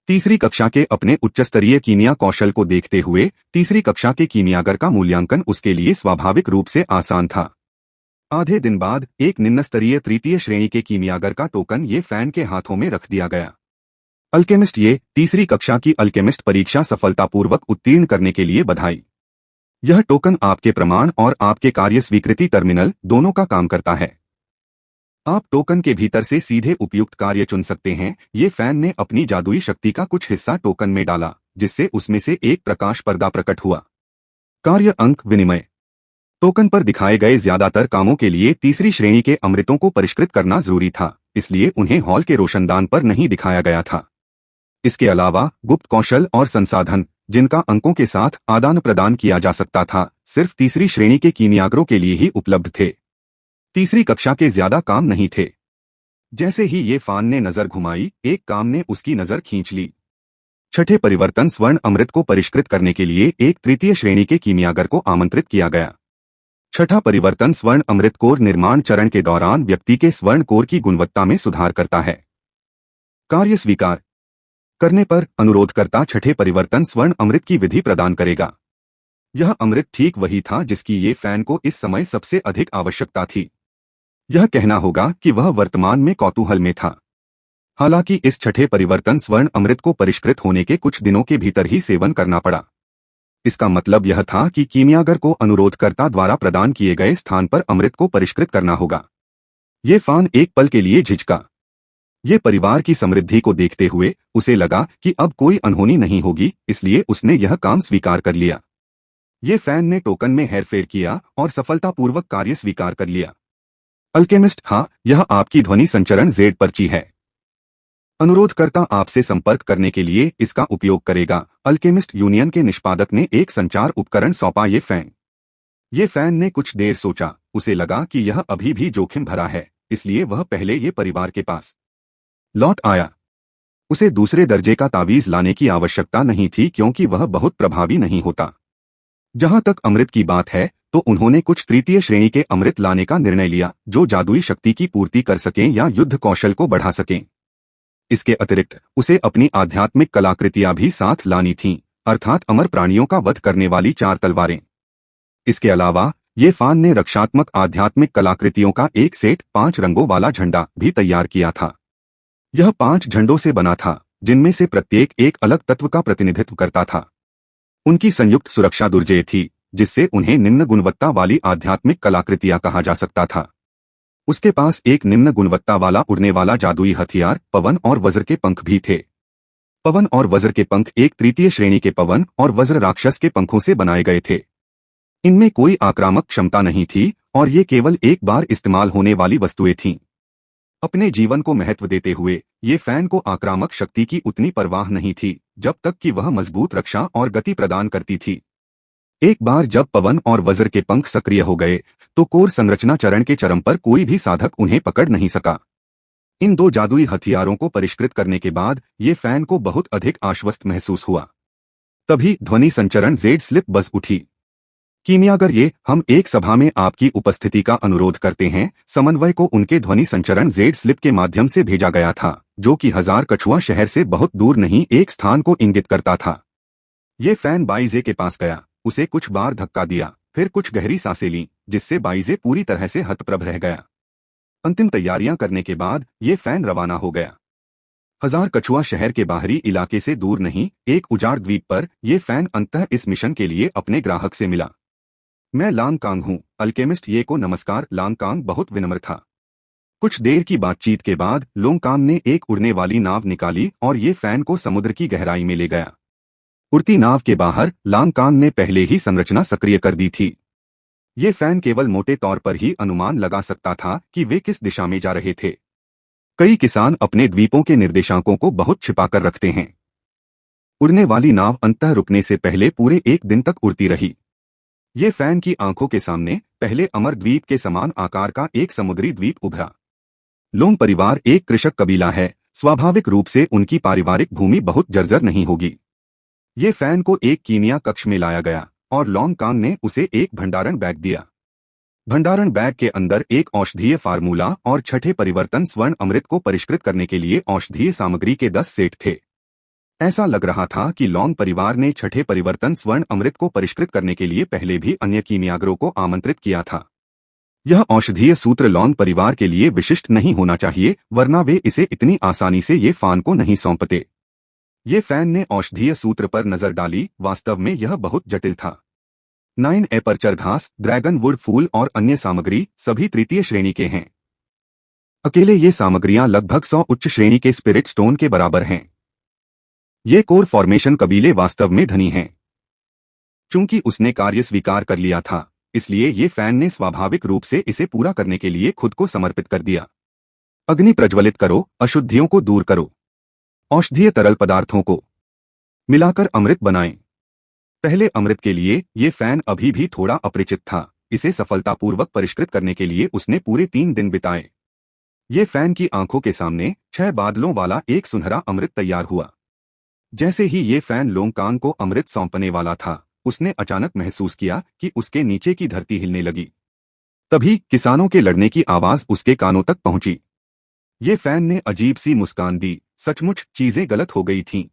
तीसरी कक्षा के अपने उच्चस्तरीय कीमिया कौशल को देखते हुए तीसरी कक्षा के कीमियागर का मूल्यांकन उसके लिए स्वाभाविक रूप से आसान था। आधे दिन बाद एक निम्नस्तरीय तृतीय श्रेणी के कीमियागर का टोकन ये फैन के हाथों में रख दिया गया। अल्केमिस्ट ये, तीसरी कक्षा की अल्केमिस्ट परीक्षा सफलतापूर्वक उत्तीर्ण करने के लिए बधाई। यह टोकन आपके प्रमाण और आपके कार्य स्वीकृति टर्मिनल दोनों का काम करता है। आप टोकन के भीतर से सीधे उपयुक्त कार्य चुन सकते हैं। ये फैन ने अपनी जादुई शक्ति का कुछ हिस्सा टोकन में डाला, जिससे उसमें से एक प्रकाश पर्दा प्रकट हुआ। कार्य अंक विनिमय। टोकन पर दिखाए गए ज्यादातर कामों के लिए तीसरी श्रेणी के अमृतों को परिष्कृत करना जरूरी था, इसलिए उन्हें हॉल के रोशनदान पर नहीं दिखाया गया था। इसके अलावा गुप्त कौशल और संसाधन, जिनका अंकों के साथ आदान प्रदान किया जा सकता था, सिर्फ तीसरी श्रेणी के कीमियागरों के लिए ही उपलब्ध थे। तीसरी कक्षा के ज्यादा काम नहीं थे। जैसे ही ये फान ने नजर घुमाई, एक काम ने उसकी नजर खींच ली। छठे परिवर्तन स्वर्ण अमृत को परिष्कृत करने के लिए एक तृतीय श्रेणी के कीमियागर को आमंत्रित किया गया। छठा परिवर्तन स्वर्ण अमृत कोर निर्माण चरण के दौरान व्यक्ति के स्वर्ण कोर की गुणवत्ता में सुधार करता है। कार्य स्वीकार करने पर अनुरोधकर्ता छठे परिवर्तन स्वर्ण अमृत की विधि प्रदान करेगा। यह अमृत ठीक वही था जिसकी ये फैन को इस समय सबसे अधिक आवश्यकता थी। यह कहना होगा कि वह वर्तमान में कौतूहल में था। हालांकि इस छठे परिवर्तन स्वर्ण अमृत को परिष्कृत होने के कुछ दिनों के भीतर ही सेवन करना पड़ा। इसका मतलब यह था कि कीमियागर को अनुरोधकर्ता द्वारा प्रदान किए गए स्थान पर अमृत को परिष्कृत करना होगा। ये फान एक पल के लिए झिझका। ये परिवार की समृद्धि को देखते हुए उसे लगा कि अब कोई अनहोनी नहीं होगी, इसलिए उसने यह काम स्वीकार कर लिया। ये फैन ने टोकन में हेरफेर किया और सफलतापूर्वक कार्य स्वीकार कर लिया। अल्केमिस्ट, हाँ, यह आपकी ध्वनि संचरण जेड पर्ची है। अनुरोधकर्ता आपसे संपर्क करने के लिए इसका उपयोग करेगा। अल्केमिस्ट यूनियन के निष्पादक ने एक संचार उपकरण सौंपा ये फैन ने कुछ देर सोचा। उसे लगा कि यह अभी भी जोखिम भरा है, इसलिए वह पहले ये परिवार के पास लौट आया। उसे दूसरे दर्जे का तावीज लाने की आवश्यकता नहीं थी क्योंकि वह बहुत प्रभावी नहीं होता। जहां तक अमृत की बात है तो उन्होंने कुछ तृतीय श्रेणी के अमृत लाने का निर्णय लिया जो जादुई शक्ति की पूर्ति कर सकें या युद्ध कौशल को बढ़ा सकें। इसके अतिरिक्त उसे अपनी आध्यात्मिक कलाकृतियां भी साथ लानी थीं, अर्थात अमर प्राणियों का वध करने वाली 4 तलवारें। इसके अलावा ये फान ने रक्षात्मक आध्यात्मिक कलाकृतियों का एक सेट 5 रंगों वाला झंडा भी तैयार किया था। यह 5 झंडों से बना था, जिनमें से प्रत्येक एक अलग तत्व का प्रतिनिधित्व करता था। उनकी संयुक्त सुरक्षा दुर्जेय थी, जिससे उन्हें निम्न गुणवत्ता वाली आध्यात्मिक कलाकृतियां कहा जा सकता था। उसके पास एक निम्न गुणवत्ता वाला उड़ने वाला जादुई हथियार पवन और वज्र के पंख भी थे। पवन और वज्र के पंख एक तृतीय श्रेणी के पवन और वज्र राक्षस के पंखों से बनाए गए थे। इनमें कोई आक्रामक क्षमता नहीं थी और ये केवल एक बार इस्तेमाल होने वाली वस्तुएं थीं। अपने जीवन को महत्व देते हुए ये फैन को आक्रामक शक्ति की उतनी परवाह नहीं थी जब तक कि वह मजबूत रक्षा और गति प्रदान करती थी। एक बार जब पवन और वज्र के पंख सक्रिय हो गए तो कोर संरचना चरण के चरम पर कोई भी साधक उन्हें पकड़ नहीं सका। इन 2 जादुई हथियारों को परिष्कृत करने के बाद ये फैन को बहुत अधिक आश्वस्त महसूस हुआ। तभी ध्वनि संचरण जेड स्लिप बज उठी। कीमियागर, ये हम एक सभा में आपकी उपस्थिति का अनुरोध करते हैं। समन्वय को उनके ध्वनि संचरण जेड स्लिप के माध्यम से भेजा गया था, जो कि 1000 कछुआ शहर से बहुत दूर नहीं एक स्थान को इंगित करता था। ये फैन बाइजे के पास गया, उसे कुछ बार धक्का दिया, फिर कुछ गहरी सांसें लीं, जिससे बाइजे पूरी तरह से हतप्रभ रह गया। अंतिम तैयारियां करने के बाद ये फैन रवाना हो गया। 1000 कछुआ शहर के बाहरी इलाके से दूर नहीं एक उजाड़ द्वीप पर ये फैन अंततः इस मिशन के लिए अपने ग्राहक से मिला। मैं लांग कांग हूँ, अल्केमिस्ट ये को नमस्कार। लांग कांग बहुत विनम्र था। कुछ देर की बातचीत के बाद लोंग कांग ने एक उड़ने वाली नाव निकाली और ये फैन को समुद्र की गहराई में ले गया। उड़ती नाव के बाहर लांग कांग ने पहले ही संरचना सक्रिय कर दी थी। ये फैन केवल मोटे तौर पर ही अनुमान लगा सकता था कि वे किस दिशा में जा रहे थे। कई किसान अपने द्वीपों के निर्देशांकों को बहुत छिपाकर रखते हैं। उड़ने वाली नाव अंततः रुकने से पहले पूरे 1 दिन तक उड़ती रही। ये फैन की आंखों के सामने पहले अमर द्वीप के समान आकार का एक समुद्री द्वीप उभरा। लोंग परिवार एक कृषक कबीला है, स्वाभाविक रूप से उनकी पारिवारिक भूमि बहुत जर्जर नहीं होगी। ये फैन को एक कीमिया कक्ष में लाया गया और लोंग कांग ने उसे एक भंडारण बैग दिया। भंडारण बैग के अंदर एक औषधीय फार्मूला और छठे परिवर्तन स्वर्ण अमृत को परिष्कृत करने के लिए औषधीय सामग्री के 10 सेट थे। ऐसा लग रहा था कि लोंग परिवार ने छठे परिवर्तन स्वर्ण अमृत को परिष्कृत करने के लिए पहले भी अन्य कीमियागरों को आमंत्रित किया था। यह औषधीय सूत्र लोंग परिवार के लिए विशिष्ट नहीं होना चाहिए, वरना वे इसे इतनी आसानी से ये फान को नहीं सौंपते। ये फैन ने औषधीय सूत्र पर नजर डाली। वास्तव में यह बहुत जटिल था। 9 एपर्चर घास, ड्रैगन वुड फूल और अन्य सामग्री सभी तृतीय श्रेणी के हैं। अकेले ये सामग्रियां लगभग 100 उच्च श्रेणी के स्पिरिट स्टोन के बराबर हैं। ये कोर फॉर्मेशन कबीले वास्तव में धनी हैं। चूंकि उसने कार्य स्वीकार कर लिया था, इसलिए ये फैन ने स्वाभाविक रूप से इसे पूरा करने के लिए खुद को समर्पित कर दिया। अग्नि प्रज्वलित करो, अशुद्धियों को दूर करो, औषधीय तरल पदार्थों को मिलाकर अमृत बनाएं। पहले अमृत के लिए ये फैन अभी भी थोड़ा अपरिचित था। इसे सफलतापूर्वक परिष्कृत करने के लिए उसने पूरे 3 दिन बिताए। ये फैन की आंखों के सामने 6 बादलों वाला एक सुनहरा अमृत तैयार हुआ। जैसे ही ये फैन लोंगकांग को अमृत सौंपने वाला था, उसने अचानक महसूस किया कि उसके नीचे की धरती हिलने लगी। तभी किसानों के लड़ने की आवाज उसके कानों तक पहुंची। ये फैन ने अजीब सी मुस्कान दी, सचमुच चीजें गलत हो गई थीं।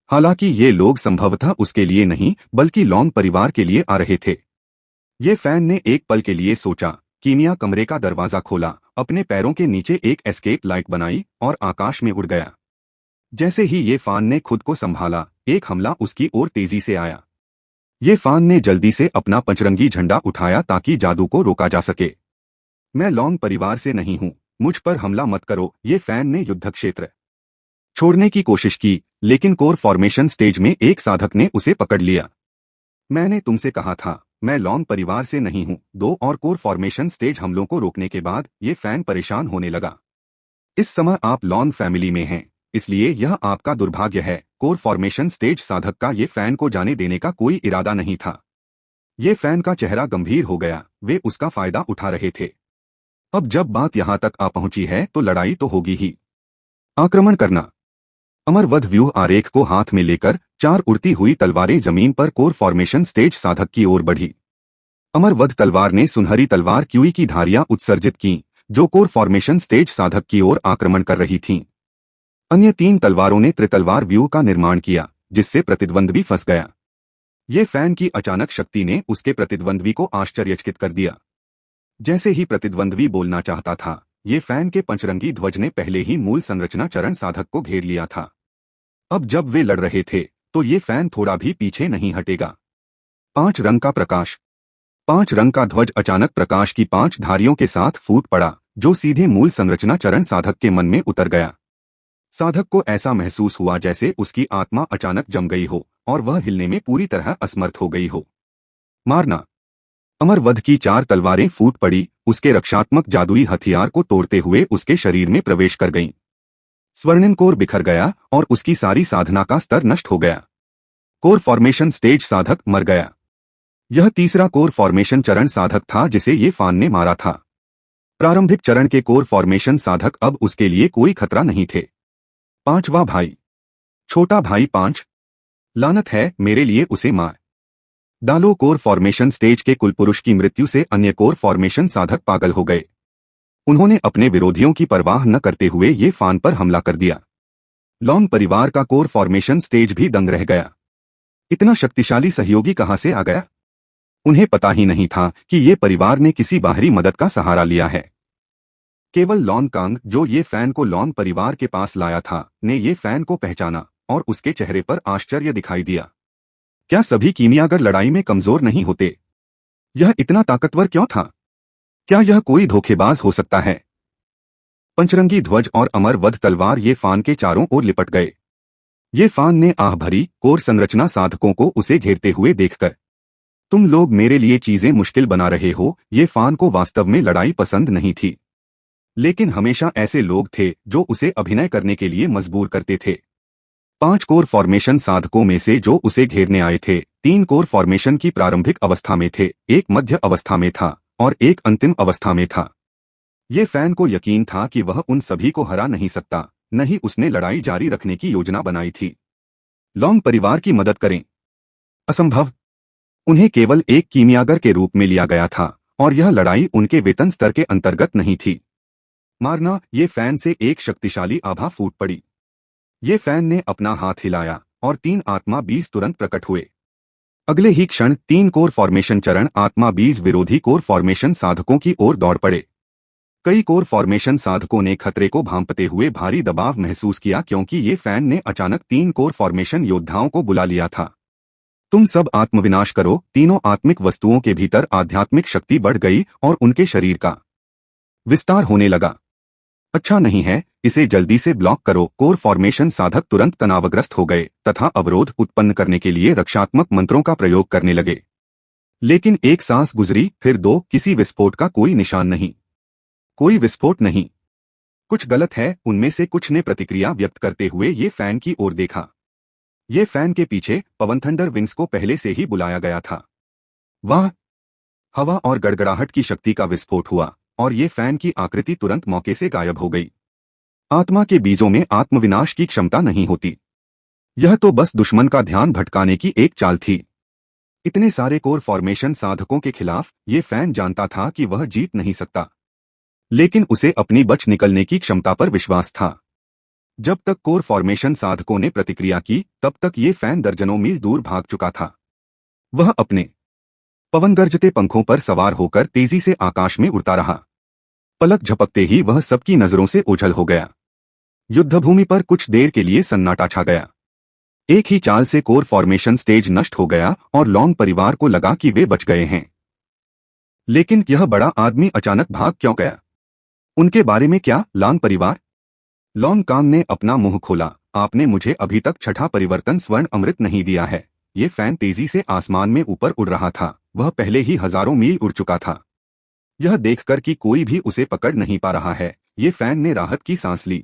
हालांकि ये लोग संभवतः उसके लिए नहीं बल्कि लॉन्ग परिवार के लिए आ रहे थे। ये फैन ने एक पल के लिए सोचा। कीमिया कमरे का दरवाजा खोला, अपने पैरों के नीचे एक एस्केप लाइट बनाई और आकाश में उड़ गया। जैसे ही ये फैन ने खुद को संभाला, एक हमला उसकी ओर तेजी से आया। ये फैन ने जल्दी से अपना पंचरंगी झंडा उठाया ताकि जादू को रोका जा सके। मैं लॉन्ग परिवार से नहीं हूं, मुझ पर हमला मत करो। ये फैन ने युद्ध क्षेत्र छोड़ने की कोशिश की, लेकिन कोर फॉर्मेशन स्टेज में एक साधक ने उसे पकड़ लिया। मैंने तुमसे कहा था, मैं लॉन्ग परिवार से नहीं हूं। 2 और कोर फॉर्मेशन स्टेज हमलों को रोकने के बाद ये फैन परेशान होने लगा। इस समय आप लॉन्ग फैमिली में हैं, इसलिए यह आपका दुर्भाग्य है। कोर फॉर्मेशन स्टेज साधक का ये फैन को जाने देने का कोई इरादा नहीं था। ये फैन का चेहरा गंभीर हो गया, वे उसका फायदा उठा रहे थे। अब जब बात यहां तक आ पहुंची है तो लड़ाई तो होगी ही। आक्रमण करना। अमरवध व्यूह आरेख को हाथ में लेकर 4 उड़ती हुई तलवारें जमीन पर कोर फॉर्मेशन स्टेज साधक की ओर बढ़ी। अमरवध तलवार ने सुनहरी तलवार क्यूई की धारियां उत्सर्जित की, जो कोर फॉर्मेशन स्टेज साधक की ओर आक्रमण कर रही थीं। अन्य 3 तलवारों ने त्रितलवार व्यूह का निर्माण किया, जिससे प्रतिद्वंद्वी फंस गया। ये फैन की अचानक शक्ति ने उसके प्रतिद्वंद्वी को आश्चर्यचकित कर दिया। जैसे ही प्रतिद्वंद्वी बोलना चाहता था, ये फैन के पंचरंगी ध्वज ने पहले ही मूल संरचना चरण साधक को घेर लिया था। अब जब वे लड़ रहे थे, तो ये फैन थोड़ा भी पीछे नहीं हटेगा। 5 रंग का प्रकाश। 5 रंग का ध्वज अचानक प्रकाश की 5 धारियों के साथ फूट पड़ा, जो सीधे मूल संरचना चरण साधक के मन में उतर गया। साधक को ऐसा महसूस हुआ जैसे उसकी आत्मा अचानक जम गई हो और वह हिलने में पूरी तरह असमर्थ हो गई हो। मारना। अमरवध की 4 तलवारें फूट पड़ी, उसके रक्षात्मक जादुई हथियार को तोड़ते हुए उसके शरीर में प्रवेश कर गईं। स्वर्णिम कोर बिखर गया और उसकी सारी साधना का स्तर नष्ट हो गया। कोर फॉर्मेशन स्टेज साधक मर गया। यह तीसरा कोर फॉर्मेशन चरण साधक था जिसे ये फैन ने मारा था। प्रारंभिक चरण के कोर फॉर्मेशन साधक अब उसके लिए कोई खतरा नहीं थे। 5वां भाई। छोटा भाई 5। लानत है, मेरे लिए उसे मार डालो। कोर फॉर्मेशन स्टेज के कुलपुरुष की मृत्यु से अन्य कोर फॉर्मेशन साधक पागल हो गए। उन्होंने अपने विरोधियों की परवाह न करते हुए ये फैन पर हमला कर दिया। लॉन्ग परिवार का कोर फॉर्मेशन स्टेज भी दंग रह गया। इतना शक्तिशाली सहयोगी कहां से आ गया? उन्हें पता ही नहीं था कि ये परिवार ने किसी बाहरी मदद का सहारा लिया है। केवल लोंगकांग, जो ये फैन को लॉन्ग परिवार के पास लाया था, ने ये फैन को पहचाना और उसके चेहरे पर आश्चर्य दिखाई दिया। क्या सभी कीमियागर लड़ाई में कमजोर नहीं होते? यह इतना ताकतवर क्यों था? क्या यह कोई धोखेबाज हो सकता है? पंचरंगी ध्वज और अमरवध तलवार ये फैन के चारों ओर लिपट गए। ये फैन ने आह भरी, कोर संरचना साधकों को उसे घेरते हुए देखकर। तुम लोग मेरे लिए चीजें मुश्किल बना रहे हो। ये फैन को वास्तव में लड़ाई पसंद नहीं थी, लेकिन हमेशा ऐसे लोग थे जो उसे अभिनय करने के लिए मजबूर करते थे। 5 कोर फॉर्मेशन साधकों में से जो उसे घेरने आए थे, 3 कोर फॉर्मेशन की प्रारंभिक अवस्था में थे, एक मध्य अवस्था में था और एक अंतिम अवस्था में था। ये फैन को यकीन था कि वह उन सभी को हरा नहीं सकता, नहीं उसने लड़ाई जारी रखने की योजना बनाई थी। लॉन्ग परिवार की मदद करें? असंभव। उन्हें केवल एक कीमियागर के रूप में लिया गया था और यह लड़ाई उनके वेतन स्तर के अंतर्गत नहीं थी। मारना। ये फैन से एक शक्तिशाली आभा फूट पड़ी। ये फैन ने अपना हाथ हिलाया और 3 आत्मा बीज तुरंत प्रकट हुए। अगले ही क्षण 3 कोर फॉर्मेशन चरण आत्मा बीज विरोधी कोर फॉर्मेशन साधकों की ओर दौड़ पड़े। कई कोर फॉर्मेशन साधकों ने खतरे को भांपते हुए भारी दबाव महसूस किया, क्योंकि ये फैन ने अचानक 3 कोर फॉर्मेशन योद्धाओं को बुला लिया था। तुम सब आत्मविनाश करो। तीनों आत्मिक वस्तुओं के भीतर आध्यात्मिक शक्ति बढ़ गई और उनके शरीर का विस्तार होने लगा। अच्छा नहीं है, इसे जल्दी से ब्लॉक करो। कोर फॉर्मेशन साधक तुरंत तनावग्रस्त हो गए तथा अवरोध उत्पन्न करने के लिए रक्षात्मक मंत्रों का प्रयोग करने लगे। लेकिन एक सांस गुजरी, फिर 2, किसी विस्फोट का कोई निशान नहीं। कोई विस्फोट नहीं। कुछ गलत है। उनमें से कुछ ने प्रतिक्रिया व्यक्त करते हुए ये फैन की ओर देखा। ये फैन के पीछे पवन थंडर विंग्स को पहले से ही बुलाया गया था। वाह! हवा और गड़गड़ाहट की शक्ति का विस्फोट हुआ और ये फैन की आकृति तुरंत मौके से गायब हो गई। आत्मा के बीजों में आत्मविनाश की क्षमता नहीं होती। यह तो बस दुश्मन का ध्यान भटकाने की एक चाल थी। इतने सारे कोर फॉर्मेशन साधकों के खिलाफ ये फैन जानता था कि वह जीत नहीं सकता, लेकिन उसे अपनी बच निकलने की क्षमता पर विश्वास था। जब तक कोर फॉर्मेशन साधकों ने प्रतिक्रिया की, तब तक ये फैन दर्जनों मील दूर भाग चुका था। वह अपने पवन गरजते पंखों पर सवार होकर तेजी से आकाश में उड़ता रहा। पलक झपकते ही वह सबकी नजरों से ओझल हो गया। युद्धभूमि पर कुछ देर के लिए सन्नाटा छा गया। एक ही चाल से कोर फॉर्मेशन स्टेज नष्ट हो गया और लॉन्ग परिवार को लगा कि वे बच गए हैं। लेकिन यह बड़ा आदमी अचानक भाग क्यों गया? उनके बारे में क्या? लॉन्ग परिवार? लॉन्ग कांग ने अपना मुंह खोला। आपने मुझे अभी तक छठा परिवर्तन स्वर्ण अमृत नहीं दिया है। ये फैन तेजी से आसमान में ऊपर उड़ रहा था। वह पहले ही हजारों मील उड़ चुका था। यह देखकर कि कोई भी उसे पकड़ नहीं पा रहा है, ये फैन ने राहत की सांस ली।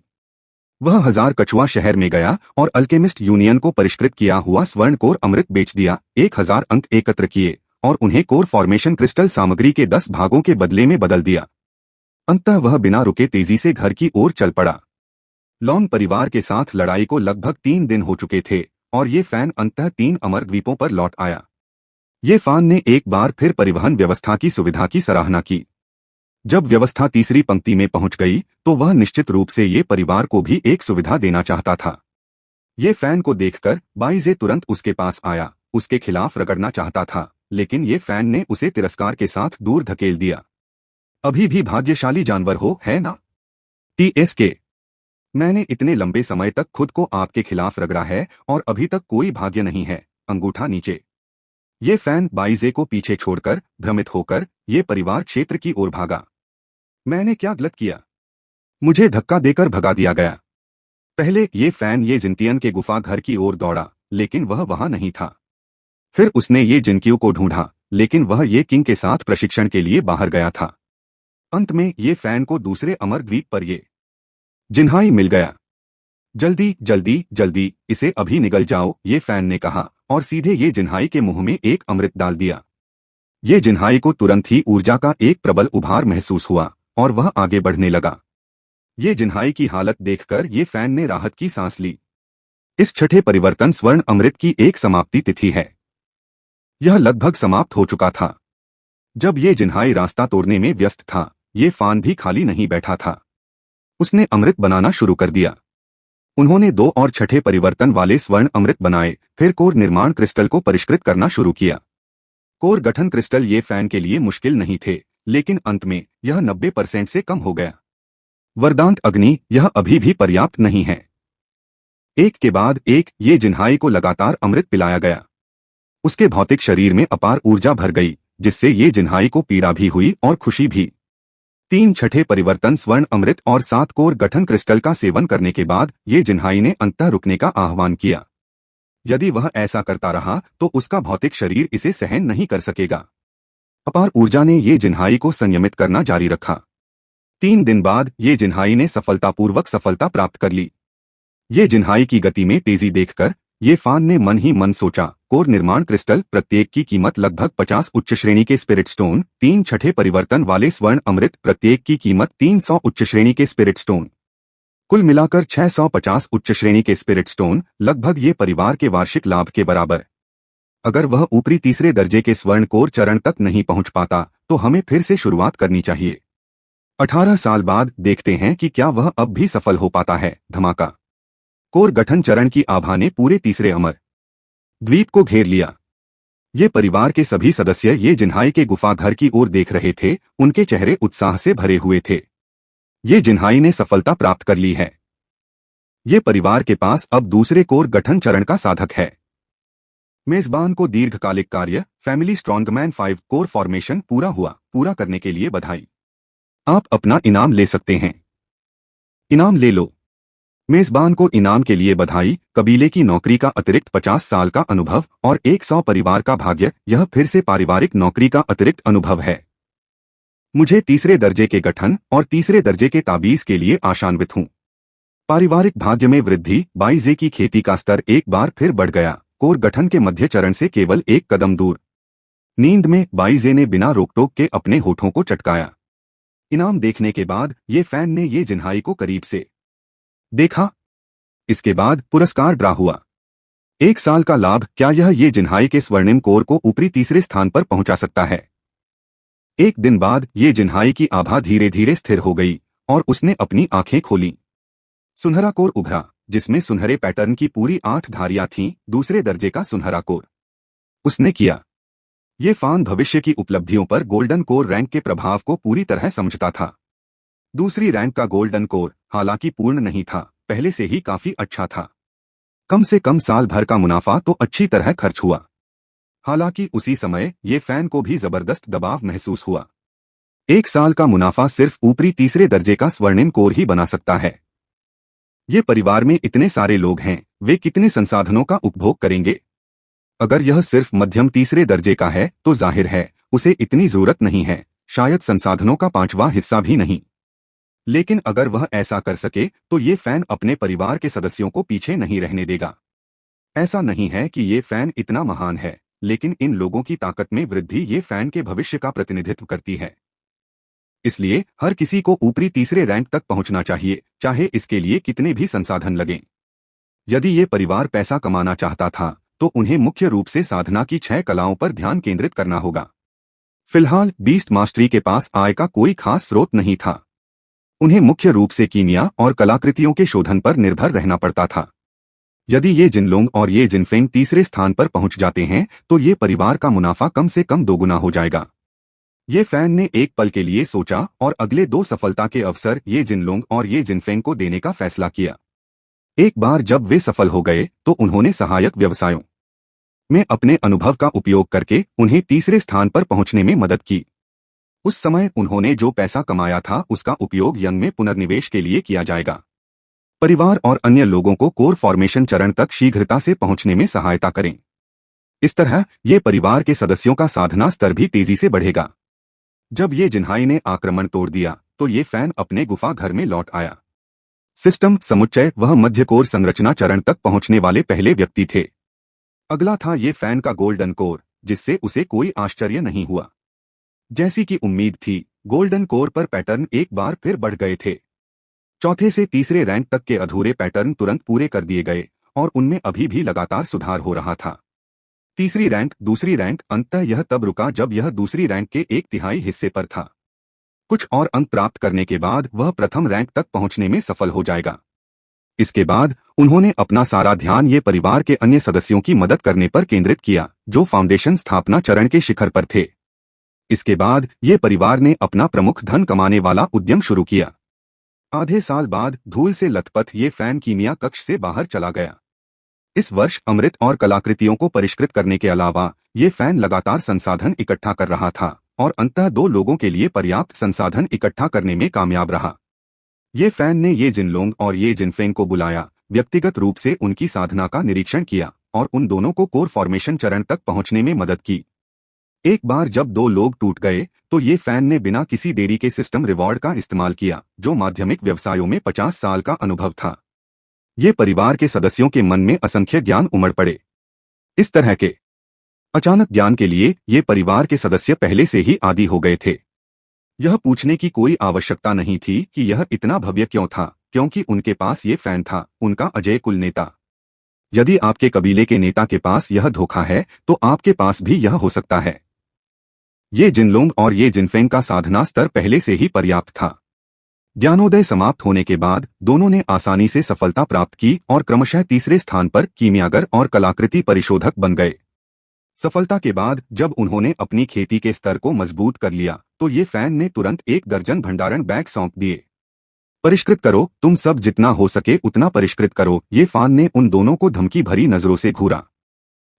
वह 1000 कछुआ शहर में गया और अल्केमिस्ट यूनियन को परिष्कृत किया हुआ स्वर्ण कोर अमृत बेच दिया। 1000 अंक एकत्र किए और उन्हें कोर फॉर्मेशन क्रिस्टल सामग्री के 10 भागों के बदले में बदल दिया। अंततः वह बिना रुके तेजी से घर की ओर चल पड़ा। लॉन्ग परिवार के साथ लड़ाई को लगभग 3 दिन हो चुके थे और ये फैन अंततः 3 अमर द्वीपों पर लौट आया। ये फैन ने एक बार फिर परिवहन व्यवस्था की सुविधा की सराहना की। जब व्यवस्था तीसरी पंक्ति में पहुंच गई तो वह निश्चित रूप से ये परिवार को भी एक सुविधा देना चाहता था। ये फैन को देखकर बाइजे तुरंत उसके पास आया, उसके खिलाफ रगड़ना चाहता था, लेकिन ये फैन ने उसे तिरस्कार के साथ दूर धकेल दिया। अभी भी भाग्यशाली जानवर हो, है ना? TSK, मैंने इतने लंबे समय तक खुद को आपके खिलाफ रगड़ा है और अभी तक कोई भाग्य नहीं है। अंगूठा नीचे। ये फैन बाइजे को पीछे छोड़कर भ्रमित होकर ये परिवार क्षेत्र की ओर भागा। मैंने क्या गलत किया? मुझे धक्का देकर भगा दिया गया। पहले ये फैन ये जिंतियन के गुफा घर की ओर दौड़ा, लेकिन वह वहां नहीं था। फिर उसने ये जिनकियों को ढूंढा, लेकिन वह ये किंग के साथ प्रशिक्षण के लिए बाहर गया था। अंत में ये फैन को दूसरे अमर द्वीप पर ये जिन्हाई मिल गया। जल्दी जल्दी जल्दी इसे अभी निगल जाओ, ये फैन ने कहा और सीधे ये जिन्हाई के मुंह में एक अमृत डाल दिया। ये जिन्हाई को तुरंत ही ऊर्जा का एक प्रबल उभार महसूस हुआ और वह आगे बढ़ने लगा। ये जिन्हाई की हालत देखकर ये फैन ने राहत की सांस ली। इस छठे परिवर्तन स्वर्ण अमृत की एक समाप्ति तिथि है। यह लगभग समाप्त हो चुका था। जब ये जिन्हाई रास्ता तोड़ने में व्यस्त था, ये फैन भी खाली नहीं बैठा था। उसने अमृत बनाना शुरू कर दिया। उन्होंने 2 और छठे परिवर्तन वाले स्वर्ण अमृत बनाए, फिर कोर निर्माण क्रिस्टल को परिष्कृत करना शुरू किया। कोर गठन क्रिस्टल ये फैन के लिए मुश्किल नहीं थे, लेकिन अंत में यह 90% से कम हो गया। वरदान अग्नि, यह अभी भी पर्याप्त नहीं है। एक के बाद एक ये जिन्हाई को लगातार अमृत पिलाया गया। उसके भौतिक शरीर में अपार ऊर्जा भर गई, जिससे ये जिन्हाई को पीड़ा भी हुई और खुशी भी। 3 छठे परिवर्तन स्वर्ण अमृत और 7 कोर गठन क्रिस्टल का सेवन करने के बाद ये जिन्हाई ने अंततः रुकने का आह्वान किया। यदि वह ऐसा करता रहा तो उसका भौतिक शरीर इसे सहन नहीं कर सकेगा। अपार ऊर्जा ने ये जिन्हाई को संयमित करना जारी रखा। 3 दिन बाद ये जिन्हाई ने सफलतापूर्वक सफलता प्राप्त कर ली। ये जिन्हाई की गति में तेजी देखकर ये फैन ने मन ही मन सोचा, कोर निर्माण क्रिस्टल प्रत्येक की कीमत लगभग 50 उच्च श्रेणी के स्पिरिट स्टोन, 3 छठे परिवर्तन वाले स्वर्ण अमृत प्रत्येक की कीमत 300 उच्च श्रेणी के स्पिरिट स्टोन, कुल मिलाकर 650 उच्च श्रेणी के स्पिरिट स्टोन, लगभग ये परिवार के वार्षिक लाभ के बराबर। अगर वह ऊपरी तीसरे दर्जे के स्वर्ण कोर चरण तक नहीं पहुंच पाता तो हमें फिर से शुरुआत करनी चाहिए। 18 साल बाद देखते हैं कि क्या वह अब भी सफल हो पाता है। धमाका। कोर गठन चरण की आभा ने पूरे तीसरे अमर द्वीप को घेर लिया। ये परिवार के सभी सदस्य ये जिन्हाई के गुफा घर की ओर देख रहे थे। उनके चेहरे उत्साह से भरे हुए थे। ये जिन्हाई ने सफलता प्राप्त कर ली है। ये परिवार के पास अब दूसरे कोर गठन चरण का साधक है। मेजबान को दीर्घकालिक कार्य फैमिली स्ट्रॉन्गमैन 5 कोर फॉर्मेशन पूरा हुआ। पूरा करने के लिए बधाई। आप अपना इनाम ले सकते हैं। इनाम ले लो। मेजबान को इनाम के लिए बधाई। कबीले की नौकरी का अतिरिक्त 50 साल का अनुभव और 100 परिवार का भाग्य। यह फिर से पारिवारिक नौकरी का अतिरिक्त अनुभव है। मुझे तीसरे दर्जे के गठन और तीसरे दर्जे के ताबीज के लिए आशान्वित हूँ। पारिवारिक भाग्य में वृद्धि। बाइजे की खेती का स्तर एक बार फिर बढ़ गया। कोर गठन के मध्य चरण से केवल 1 कदम दूर। नींद में बाइजे ने बिना रोकटोक के अपने होठों को चटकाया। इनाम देखने के बाद ये फैन ने ये जिन्हाई को करीब से देखा। इसके बाद पुरस्कार ड्रा हुआ। 1 साल का लाभ, क्या यह ये जिन्हाई के स्वर्णिम कोर को ऊपरी तीसरे स्थान पर पहुंचा सकता है? एक दिन बाद ये जिन्हाई की आभा धीरे धीरे स्थिर हो गई और उसने अपनी आंखें खोली। सुनहरा कोर उभरा, जिसमें सुनहरे पैटर्न की पूरी 8 धारियां थीं, दूसरे दर्जे का सुनहरा कोर। उसने किया। ये फान भविष्य की उपलब्धियों पर गोल्डन कोर रैंक के प्रभाव को पूरी तरह समझता था। दूसरी रैंक का गोल्डन कोर हालांकि पूर्ण नहीं था, पहले से ही काफी अच्छा था। कम से कम साल भर का मुनाफा तो अच्छी तरह खर्च हुआ। हालांकि उसी समय ये फैन को भी जबरदस्त दबाव महसूस हुआ। 1 साल का मुनाफा सिर्फ ऊपरी तीसरे दर्जे का स्वर्णिम कोर ही बना सकता है। ये परिवार में इतने सारे लोग हैं, वे कितने संसाधनों का उपभोग करेंगे? अगर यह सिर्फ मध्यम तीसरे दर्जे का है तो जाहिर है उसे इतनी जरूरत नहीं है, शायद संसाधनों का 5वां हिस्सा भी नहीं। लेकिन अगर वह ऐसा कर सके तो ये फैन अपने परिवार के सदस्यों को पीछे नहीं रहने देगा। ऐसा नहीं है कि ये फैन इतना महान है, लेकिन इन लोगों की ताकत में वृद्धि ये फैन के भविष्य का प्रतिनिधित्व करती है। इसलिए हर किसी को ऊपरी तीसरे रैंक तक पहुंचना चाहिए, चाहे इसके लिए कितने भी संसाधन लगें। यदि ये परिवार पैसा कमाना चाहता था तो उन्हें मुख्य रूप से साधना की 6 कलाओं पर ध्यान केंद्रित करना होगा। फिलहाल बीस्ट मास्टरी के पास आय का कोई खास स्रोत नहीं था। उन्हें मुख्य रूप से कीमिया और कलाकृतियों के शोधन पर निर्भर रहना पड़ता था। यदि ये जिनलोंग और ये जिनफेंग तीसरे स्थान पर पहुंच जाते हैं तो ये परिवार का मुनाफा कम से कम दोगुना हो जाएगा। ये फैन ने एक पल के लिए सोचा और अगले 2 सफलता के अवसर ये जिनलोंग और ये जिनफेंग को देने का फैसला किया। एक बार जब वे सफल हो गए तो उन्होंने सहायक व्यवसायों में अपने अनुभव का उपयोग करके उन्हें तीसरे स्थान पर पहुंचने में मदद की। उस समय उन्होंने जो पैसा कमाया था उसका उपयोग यंग में पुनर्निवेश के लिए किया जाएगा। परिवार और अन्य लोगों को कोर फॉर्मेशन चरण तक शीघ्रता से पहुंचने में सहायता करें। इस तरह ये परिवार के सदस्यों का साधना स्तर भी तेजी से बढ़ेगा। जब ये जिन्हाई ने आक्रमण तोड़ दिया तो ये फैन अपने गुफा घर में लौट आया। सिस्टम समुच्चय, वह मध्य कोर संरचना चरण तक पहुंचने वाले पहले व्यक्ति थे। अगला था ये फैन का गोल्डन कोर, जिससे उसे कोई आश्चर्य नहीं हुआ। जैसी कि उम्मीद थी, गोल्डन कोर पर पैटर्न एक बार फिर बढ़ गए थे। चौथे से तीसरे रैंक तक के अधूरे पैटर्न तुरंत पूरे कर दिए गए और उनमें अभी भी लगातार सुधार हो रहा था। तीसरी रैंक, दूसरी रैंक, अंततः यह तब रुका जब यह दूसरी रैंक के 1/3 हिस्से पर था। कुछ और अंक प्राप्त करने के बाद वह प्रथम रैंक तक पहुंचने में सफल हो जाएगा। इसके बाद उन्होंने अपना सारा ध्यान ये परिवार के अन्य सदस्यों की मदद करने पर केंद्रित किया जो फाउंडेशन स्थापना चरण के शिखर पर थे। इसके बाद ये परिवार ने अपना प्रमुख धन कमाने वाला उद्यम शुरू किया। आधे साल बाद धूल से लथपथ ये फैन कीमिया कक्ष से बाहर चला गया। इस वर्ष अमृत और कलाकृतियों को परिष्कृत करने के अलावा ये फैन लगातार संसाधन इकट्ठा कर रहा था और अंततः 2 लोगों के लिए पर्याप्त संसाधन इकट्ठा करने में कामयाब रहा। ये फैन ने ये जिनलोंग और ये जिनफेंग को बुलाया, व्यक्तिगत रूप से उनकी साधना का निरीक्षण किया और उन दोनों को कोर फॉर्मेशन चरण तक पहुंचने में मदद की। एक बार जब 2 लोग टूट गए तो ये फैन ने बिना किसी देरी के सिस्टम रिवॉर्ड का इस्तेमाल किया, जो माध्यमिक व्यवसायों में 50 साल का अनुभव था। ये परिवार के सदस्यों के मन में असंख्य ज्ञान उमड़ पड़े। इस तरह के अचानक ज्ञान के लिए ये परिवार के सदस्य पहले से ही आदी हो गए थे। यह पूछने की कोई आवश्यकता नहीं थी कि यह इतना भव्य क्यों था, क्योंकि उनके पास ये फैन था, उनका अजय कुल नेता। यदि आपके कबीले के नेता के पास यह धोखा है तो आपके पास भी यह हो सकता है। ये जिनलोंग और ये जिनफेंग का साधना स्तर पहले से ही पर्याप्त था। ज्ञानोदय समाप्त होने के बाद दोनों ने आसानी से सफलता प्राप्त की और क्रमशः तीसरे स्थान पर कीमियागर और कलाकृति परिशोधक बन गए। सफलता के बाद जब उन्होंने अपनी खेती के स्तर को मजबूत कर लिया तो ये फैन ने तुरंत 1 दर्जन भंडारण बैग सौंप दिए। परिष्कृत करो, तुम सब जितना हो सके उतना परिष्कृत करो। ये फैन ने उन दोनों को धमकी भरी नजरों से घूरा।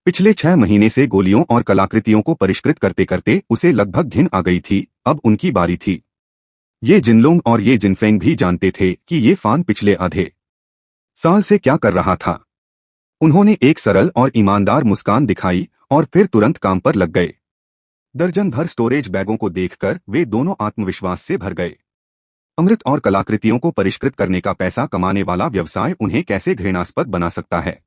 पिछले 6 महीने से गोलियों और कलाकृतियों को परिष्कृत करते करते उसे लगभग घिन आ गई थी। अब उनकी बारी थी। ये जिनलोंग और ये जिनफेंग भी जानते थे कि ये फैन पिछले आधे साल से क्या कर रहा था। उन्होंने एक सरल और ईमानदार मुस्कान दिखाई और फिर तुरंत काम पर लग गए। दर्जन भर स्टोरेज बैगों को देखकर वे दोनों आत्मविश्वास से भर गए। अमृत और कलाकृतियों को परिष्कृत करने का पैसा कमाने वाला व्यवसाय उन्हें कैसे घृणास्पद बना सकता है।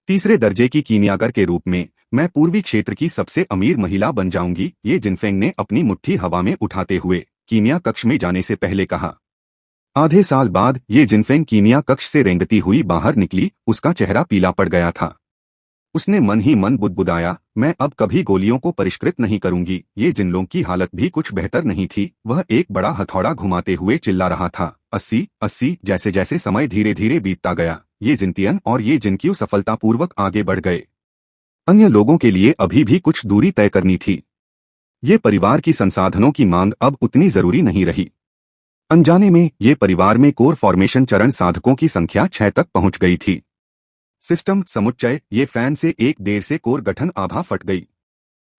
तीसरे दर्जे की कीमियागर के रूप में मैं पूर्वी क्षेत्र की सबसे अमीर महिला बन जाऊंगी, ये जिनफेंग ने अपनी मुट्ठी हवा में उठाते हुए कीमिया कक्ष में जाने से पहले कहा। आधे साल बाद ये जिनफेंग कीमिया कक्ष से रेंगती हुई बाहर निकली। उसका चेहरा पीला पड़ गया था। उसने मन ही मन बुदबुदाया, मैं अब कभी गोलियों को परिष्कृत नहीं करूंगी। ये जिनलों की हालत भी कुछ बेहतर नहीं थी। वह एक बड़ा हथौड़ा घुमाते हुए चिल्ला रहा था, 80, 80। जैसे जैसे समय धीरे धीरे बीतता गया, ये जिनतियन और ये जिनक्यू सफलतापूर्वक आगे बढ़ गए। अन्य लोगों के लिए अभी भी कुछ दूरी तय करनी थी। ये परिवार की संसाधनों की मांग अब उतनी जरूरी नहीं रही। अनजाने में ये परिवार में कोर फॉर्मेशन चरण साधकों की संख्या 6 तक पहुंच गई थी। सिस्टम समुच्चय ये फैन से एक देर से कोर गठन आभा फट गई।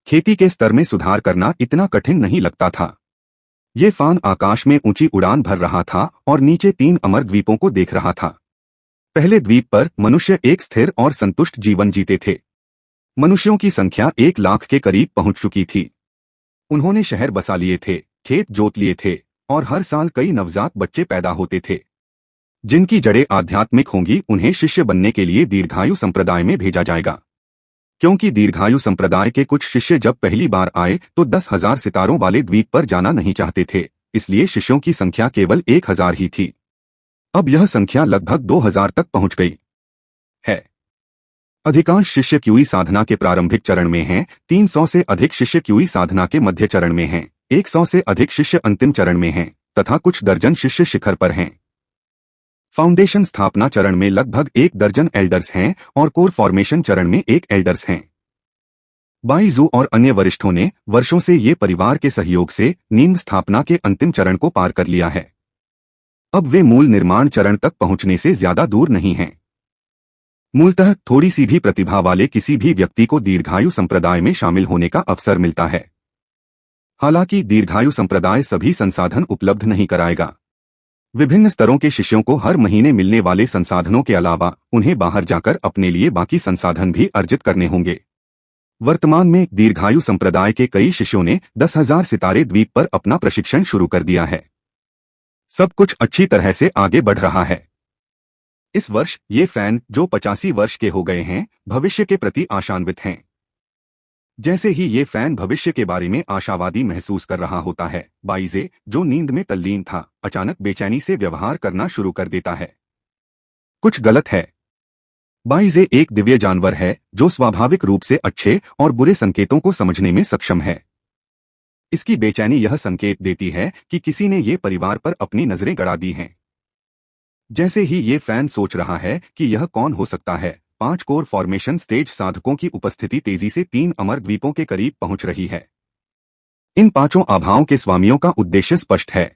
खेती के स्तर में सुधार करना इतना कठिन नहीं लगता था। ये फान आकाश में ऊंची उड़ान भर रहा था और नीचे 3 अमर द्वीपों को देख रहा था। पहले द्वीप पर मनुष्य एक स्थिर और संतुष्ट जीवन जीते थे। मनुष्यों की संख्या 1 लाख के करीब पहुंच चुकी थी। उन्होंने शहर बसा लिए थे, खेत जोत लिए थे और हर साल कई नवजात बच्चे पैदा होते थे। जिनकी जड़ें आध्यात्मिक होंगी उन्हें शिष्य बनने के लिए दीर्घायु संप्रदाय में भेजा जाएगा। क्योंकि दीर्घायु संप्रदाय के कुछ शिष्य जब पहली बार आए तो 10,000 सितारों वाले द्वीप पर जाना नहीं चाहते थे, इसलिए शिष्यों की संख्या केवल 1,000 ही थी। अब यह संख्या लगभग 2,000 तक पहुंच गई है। अधिकांश शिष्य क्यूई साधना के प्रारंभिक चरण में हैं, 300 से अधिक शिष्य क्यूई साधना के मध्य चरण में हैं, 100 से अधिक शिष्य अंतिम चरण में हैं, तथा कुछ दर्जन शिष्य शिखर पर हैं। फाउंडेशन स्थापना चरण में लगभग 1 दर्जन एल्डर्स हैं और कोर फॉर्मेशन चरण में 1 एल्डर्स हैं। बाइजू और अन्य वरिष्ठों ने वर्षों से ये परिवार के सहयोग से नींव स्थापना के अंतिम चरण को पार कर लिया है। अब वे मूल निर्माण चरण तक पहुंचने से ज्यादा दूर नहीं हैं। मूलतः थोड़ी सी भी प्रतिभा वाले किसी भी व्यक्ति को दीर्घायु संप्रदाय में शामिल होने का अवसर मिलता है। हालांकि दीर्घायु संप्रदाय सभी संसाधन उपलब्ध नहीं कराएगा। विभिन्न स्तरों के शिष्यों को हर महीने मिलने वाले संसाधनों के अलावा उन्हें बाहर जाकर अपने लिए बाकी संसाधन भी अर्जित करने होंगे। वर्तमान में दीर्घायु संप्रदाय के कई शिष्यों ने 10,000 सितारे द्वीप पर अपना प्रशिक्षण शुरू कर दिया है। सब कुछ अच्छी तरह से आगे बढ़ रहा है। इस वर्ष ये फैन जो 85 वर्ष के हो गए हैं, भविष्य के प्रति आशान्वित हैं। जैसे ही ये फैन भविष्य के बारे में आशावादी महसूस कर रहा होता है, बाइजे जो नींद में तल्लीन था, अचानक बेचैनी से व्यवहार करना शुरू कर देता है। कुछ गलत है। बाइजे एक दिव्य जानवर है जो स्वाभाविक रूप से अच्छे और बुरे संकेतों को समझने में सक्षम है। इसकी बेचैनी यह संकेत देती है कि किसी ने ये परिवार पर अपनी नजरें गड़ा दी हैं। जैसे ही ये फैन सोच रहा है कि यह कौन हो सकता है, 5 कोर फॉर्मेशन स्टेज साधकों की उपस्थिति तेजी से 3 अमर द्वीपों के करीब पहुंच रही है। इन 5 आभाओं के स्वामियों का उद्देश्य स्पष्ट है।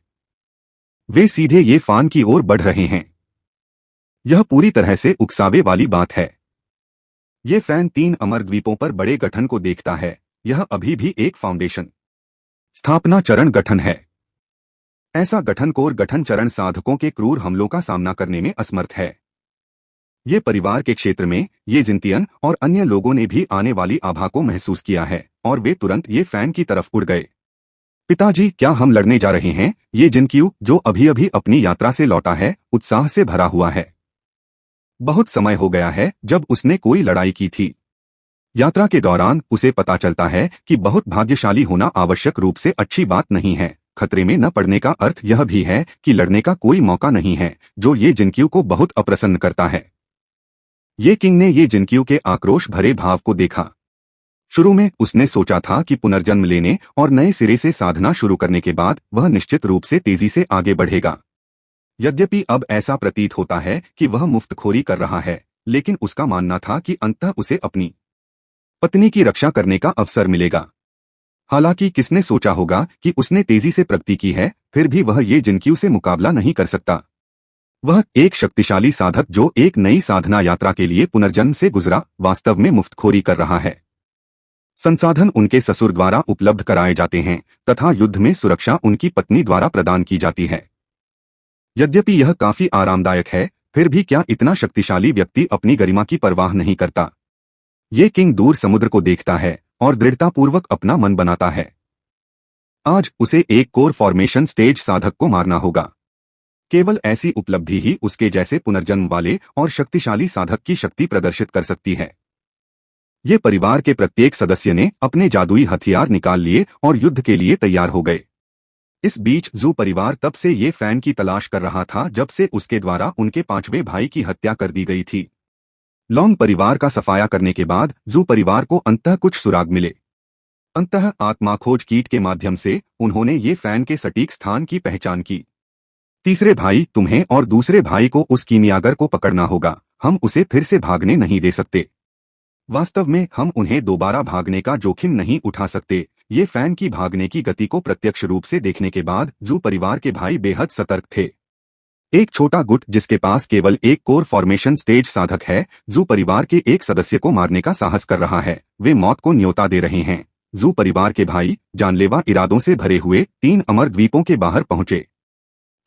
वे सीधे ये फान की ओर बढ़ रहे हैं। यह पूरी तरह से उकसावे वाली बात है। ये फैन 3 अमर द्वीपों पर बड़े गठन को देखता है। यह अभी भी एक फाउंडेशन स्थापना चरण गठन है। ऐसा गठन कोर गठन चरण साधकों के क्रूर हमलों का सामना करने में असमर्थ है। ये परिवार के क्षेत्र में ये जिनतियन और अन्य लोगों ने भी आने वाली आभा को महसूस किया है और वे तुरंत ये फैन की तरफ उड़ गए। पिताजी, क्या हम लड़ने जा रहे हैं? ये जिनक्यू जो अभी अभी अपनी यात्रा से लौटा है, उत्साह से भरा हुआ है। बहुत समय हो गया है जब उसने कोई लड़ाई की थी। यात्रा के दौरान उसे पता चलता है कि बहुत भाग्यशाली होना आवश्यक रूप से अच्छी बात नहीं है। खतरे में न पड़ने का अर्थ यह भी है कि लड़ने का कोई मौका नहीं है, जो ये जिनक्यू को बहुत अप्रसन्न करता है। ये किंग ने ये जिनक्यू के आक्रोश भरे भाव को देखा। शुरू में उसने सोचा था कि पुनर्जन्म लेने और नए सिरे से साधना शुरू करने के बाद वह निश्चित रूप से तेजी से आगे बढ़ेगा। यद्यपि अब ऐसा प्रतीत होता है कि वह मुफ्तखोरी कर रहा है, लेकिन उसका मानना था कि अंततः उसे अपनी पत्नी की रक्षा करने का अवसर मिलेगा। हालांकि किसने सोचा होगा कि उसने तेजी से प्रगति की है, फिर भी वह ये जिनक्यू से मुकाबला नहीं कर सकता। वह एक शक्तिशाली साधक जो एक नई साधना यात्रा के लिए पुनर्जन्म से गुजरा, वास्तव में मुफ्तखोरी कर रहा है। संसाधन उनके ससुर द्वारा उपलब्ध कराए जाते हैं तथा युद्ध में सुरक्षा उनकी पत्नी द्वारा प्रदान की जाती है। यद्यपि यह काफी आरामदायक है, फिर भी क्या इतना शक्तिशाली व्यक्ति अपनी गरिमा की परवाह नहीं करता? ये किंग दूर समुद्र को देखता है और दृढ़तापूर्वक अपना मन बनाता है। आज उसे एक कोर फॉर्मेशन स्टेज साधक को मारना होगा। केवल ऐसी उपलब्धि ही उसके जैसे पुनर्जन्म वाले और शक्तिशाली साधक की शक्ति प्रदर्शित कर सकती है। ये परिवार के प्रत्येक सदस्य ने अपने जादुई हथियार निकाल लिए और युद्ध के लिए तैयार हो गए। इस बीच जू परिवार तब से ये फैन की तलाश कर रहा था जब से उसके द्वारा उनके पांचवें भाई की हत्या कर दी गई थी। लॉन्ग परिवार का सफाया करने के बाद जू परिवार को अंततः कुछ सुराग मिले। अंततः आत्मा खोज कीट के माध्यम से उन्होंने ये फैन के सटीक स्थान की पहचान की। तीसरे भाई, तुम्हें और दूसरे भाई को उस कीमियागर को पकड़ना होगा, हम उसे फिर से भागने नहीं दे सकते। वास्तव में हम उन्हें दोबारा भागने का जोखिम नहीं उठा सकते। ये फैन की भागने की गति को प्रत्यक्ष रूप से देखने के बाद जू परिवार के भाई बेहद सतर्क थे। एक छोटा गुट जिसके पास केवल एक कोर फॉर्मेशन स्टेज साधक है, जू परिवार के एक सदस्य को मारने का साहस कर रहा है। वे मौत को न्योता दे रहे हैं। जू परिवार के भाई जानलेवा इरादों से भरे हुए 3 अमर द्वीपों के बाहर पहुंचे।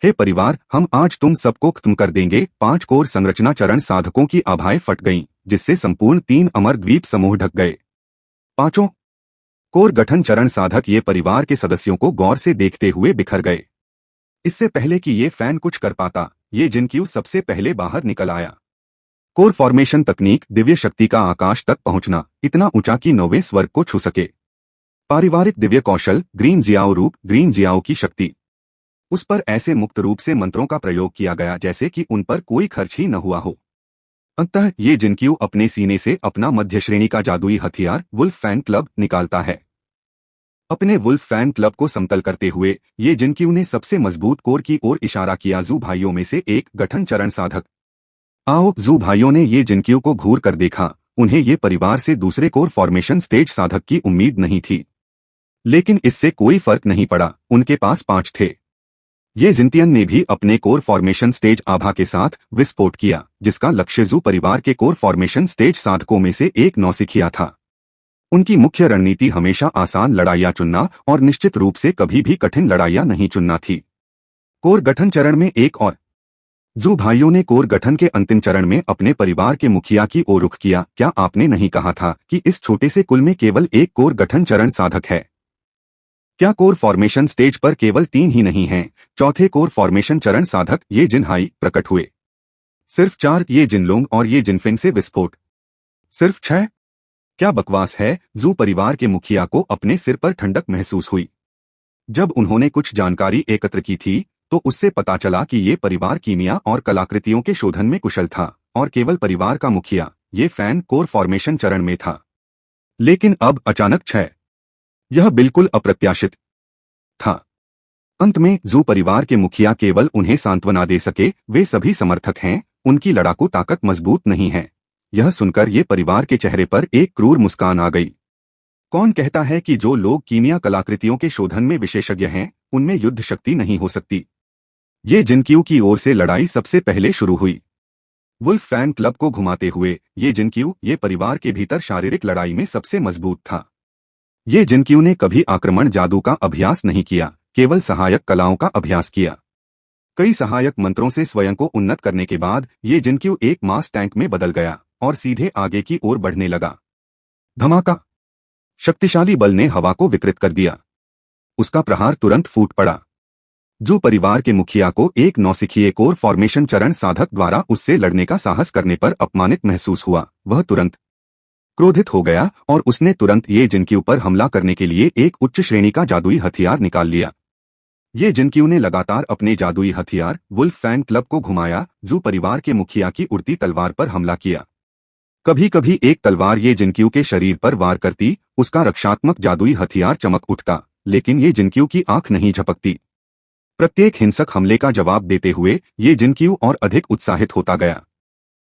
हे परिवार, हम आज तुम सबको खत्म कर देंगे। 5 कोर संरचना चरण साधकों की आभाएं फट गईं, जिससे संपूर्ण 3 अमर द्वीप समूह ढक गए। 5 कोर गठन चरण साधक ये परिवार के सदस्यों को गौर से देखते हुए बिखर गए। इससे पहले कि ये फैन कुछ कर पाता, ये जिनक्यू सबसे पहले बाहर निकल आया। कोर फॉर्मेशन तकनीक, दिव्य शक्ति का आकाश तक पहुंचना, इतना ऊंचा कि 9वें स्वर्ग को छू सके। पारिवारिक दिव्य कौशल, ग्रीन जियाओ रूप, ग्रीन जियाओ की शक्ति। उस पर ऐसे मुक्त रूप से मंत्रों का प्रयोग किया गया जैसे कि उन पर कोई खर्च ही न हुआ हो। अंततः ये जिनक्यू अपने सीने से अपना मध्य श्रेणी का जादुई हथियार वुल्फ फैन क्लब निकालता है। अपने वुल्फ फैन क्लब को समतल करते हुए ये जिनक्यू ने सबसे मजबूत कोर की ओर इशारा किया। जू भाइयों में से एक गठन चरण साधक, आओ। जू भाइयों ने ये जिनक्यू को घूर कर देखा। उन्हें ये परिवार से दूसरे कोर फॉर्मेशन स्टेज साधक की उम्मीद नहीं थी, लेकिन इससे कोई फर्क नहीं पड़ा। उनके पास 5 थे। ये जिंतियन ने भी अपने कोर फॉर्मेशन स्टेज आभा के साथ विस्फोट किया, जिसका लक्ष्य जू परिवार के कोर फॉर्मेशन स्टेज साधकों में से एक नौसिखिया था। उनकी मुख्य रणनीति हमेशा आसान लड़ाइयां चुनना और निश्चित रूप से कभी भी कठिन लड़ाइयां नहीं चुनना थी। कोर गठन चरण में एक और जू भाइयों ने कोर गठन के अंतिम चरण में अपने परिवार के मुखिया की ओर रुख किया। क्या आपने नहीं कहा था कि इस छोटे से कुल में केवल एक कोर गठन चरण साधक है? क्या कोर फॉर्मेशन स्टेज पर केवल 3 ही नहीं हैं? चौथे कोर फॉर्मेशन चरण साधक ये जिनहाई प्रकट हुए। सिर्फ 4। ये जिनलोंग और ये जिनफिन से विस्फोट सिर्फ 6। क्या बकवास है? जू परिवार के मुखिया को अपने सिर पर ठंडक महसूस हुई। जब उन्होंने कुछ जानकारी एकत्र की थी तो उससे पता चला कि ये परिवार कीमिया और कलाकृतियों के शोधन में कुशल था, और केवल परिवार का मुखिया ये फैन कोर फॉर्मेशन चरण में था। लेकिन अब अचानक 6। यह बिल्कुल अप्रत्याशित था। अंत में जू परिवार के मुखिया केवल उन्हें सांत्वना दे सके। वे सभी समर्थक हैं, उनकी लड़ाकू ताकत मजबूत नहीं है। यह सुनकर ये परिवार के चेहरे पर एक क्रूर मुस्कान आ गई। कौन कहता है कि जो लोग कीमिया कलाकृतियों के शोधन में विशेषज्ञ हैं, उनमें युद्ध शक्ति नहीं हो सकती? ये जिनक्यू की ओर से लड़ाई सबसे पहले शुरू हुई। वुल्फ फैन क्लब को घुमाते हुए ये जिनक्यू ये परिवार के भीतर शारीरिक लड़ाई में सबसे मजबूत था। ये जिनक्यू ने कभी आक्रमण जादू का अभ्यास नहीं किया, केवल सहायक कलाओं का अभ्यास किया। कई सहायक मंत्रों से स्वयं को उन्नत करने के बाद ये जिनक्यू एक मास टैंक में बदल गया और सीधे आगे की ओर बढ़ने लगा। धमाका! शक्तिशाली बल ने हवा को विकृत कर दिया। उसका प्रहार तुरंत फूट पड़ा। जू परिवार के मुखिया को एक नौसिखिए कोर फॉर्मेशन चरण साधक द्वारा उससे लड़ने का साहस करने पर अपमानित महसूस हुआ। वह तुरंत क्रोधित हो गया और उसने तुरंत ये जिनक्यू पर हमला करने के लिए एक उच्च श्रेणी का जादुई हथियार निकाल लिया। ये जिनक्यू ने लगातार अपने जादुई हथियार वुल्फ फैन क्लब को घुमाया। जू परिवार के मुखिया की उड़ती तलवार पर हमला किया। कभी कभी एक तलवार ये जिनक्यू के शरीर पर वार करती, उसका रक्षात्मक जादुई हथियार चमक उठता, लेकिन ये जिनक्यू की आंख नहीं झपकती। प्रत्येक हिंसक हमले का जवाब देते हुए ये जिनक्यू और अधिक उत्साहित होता गया।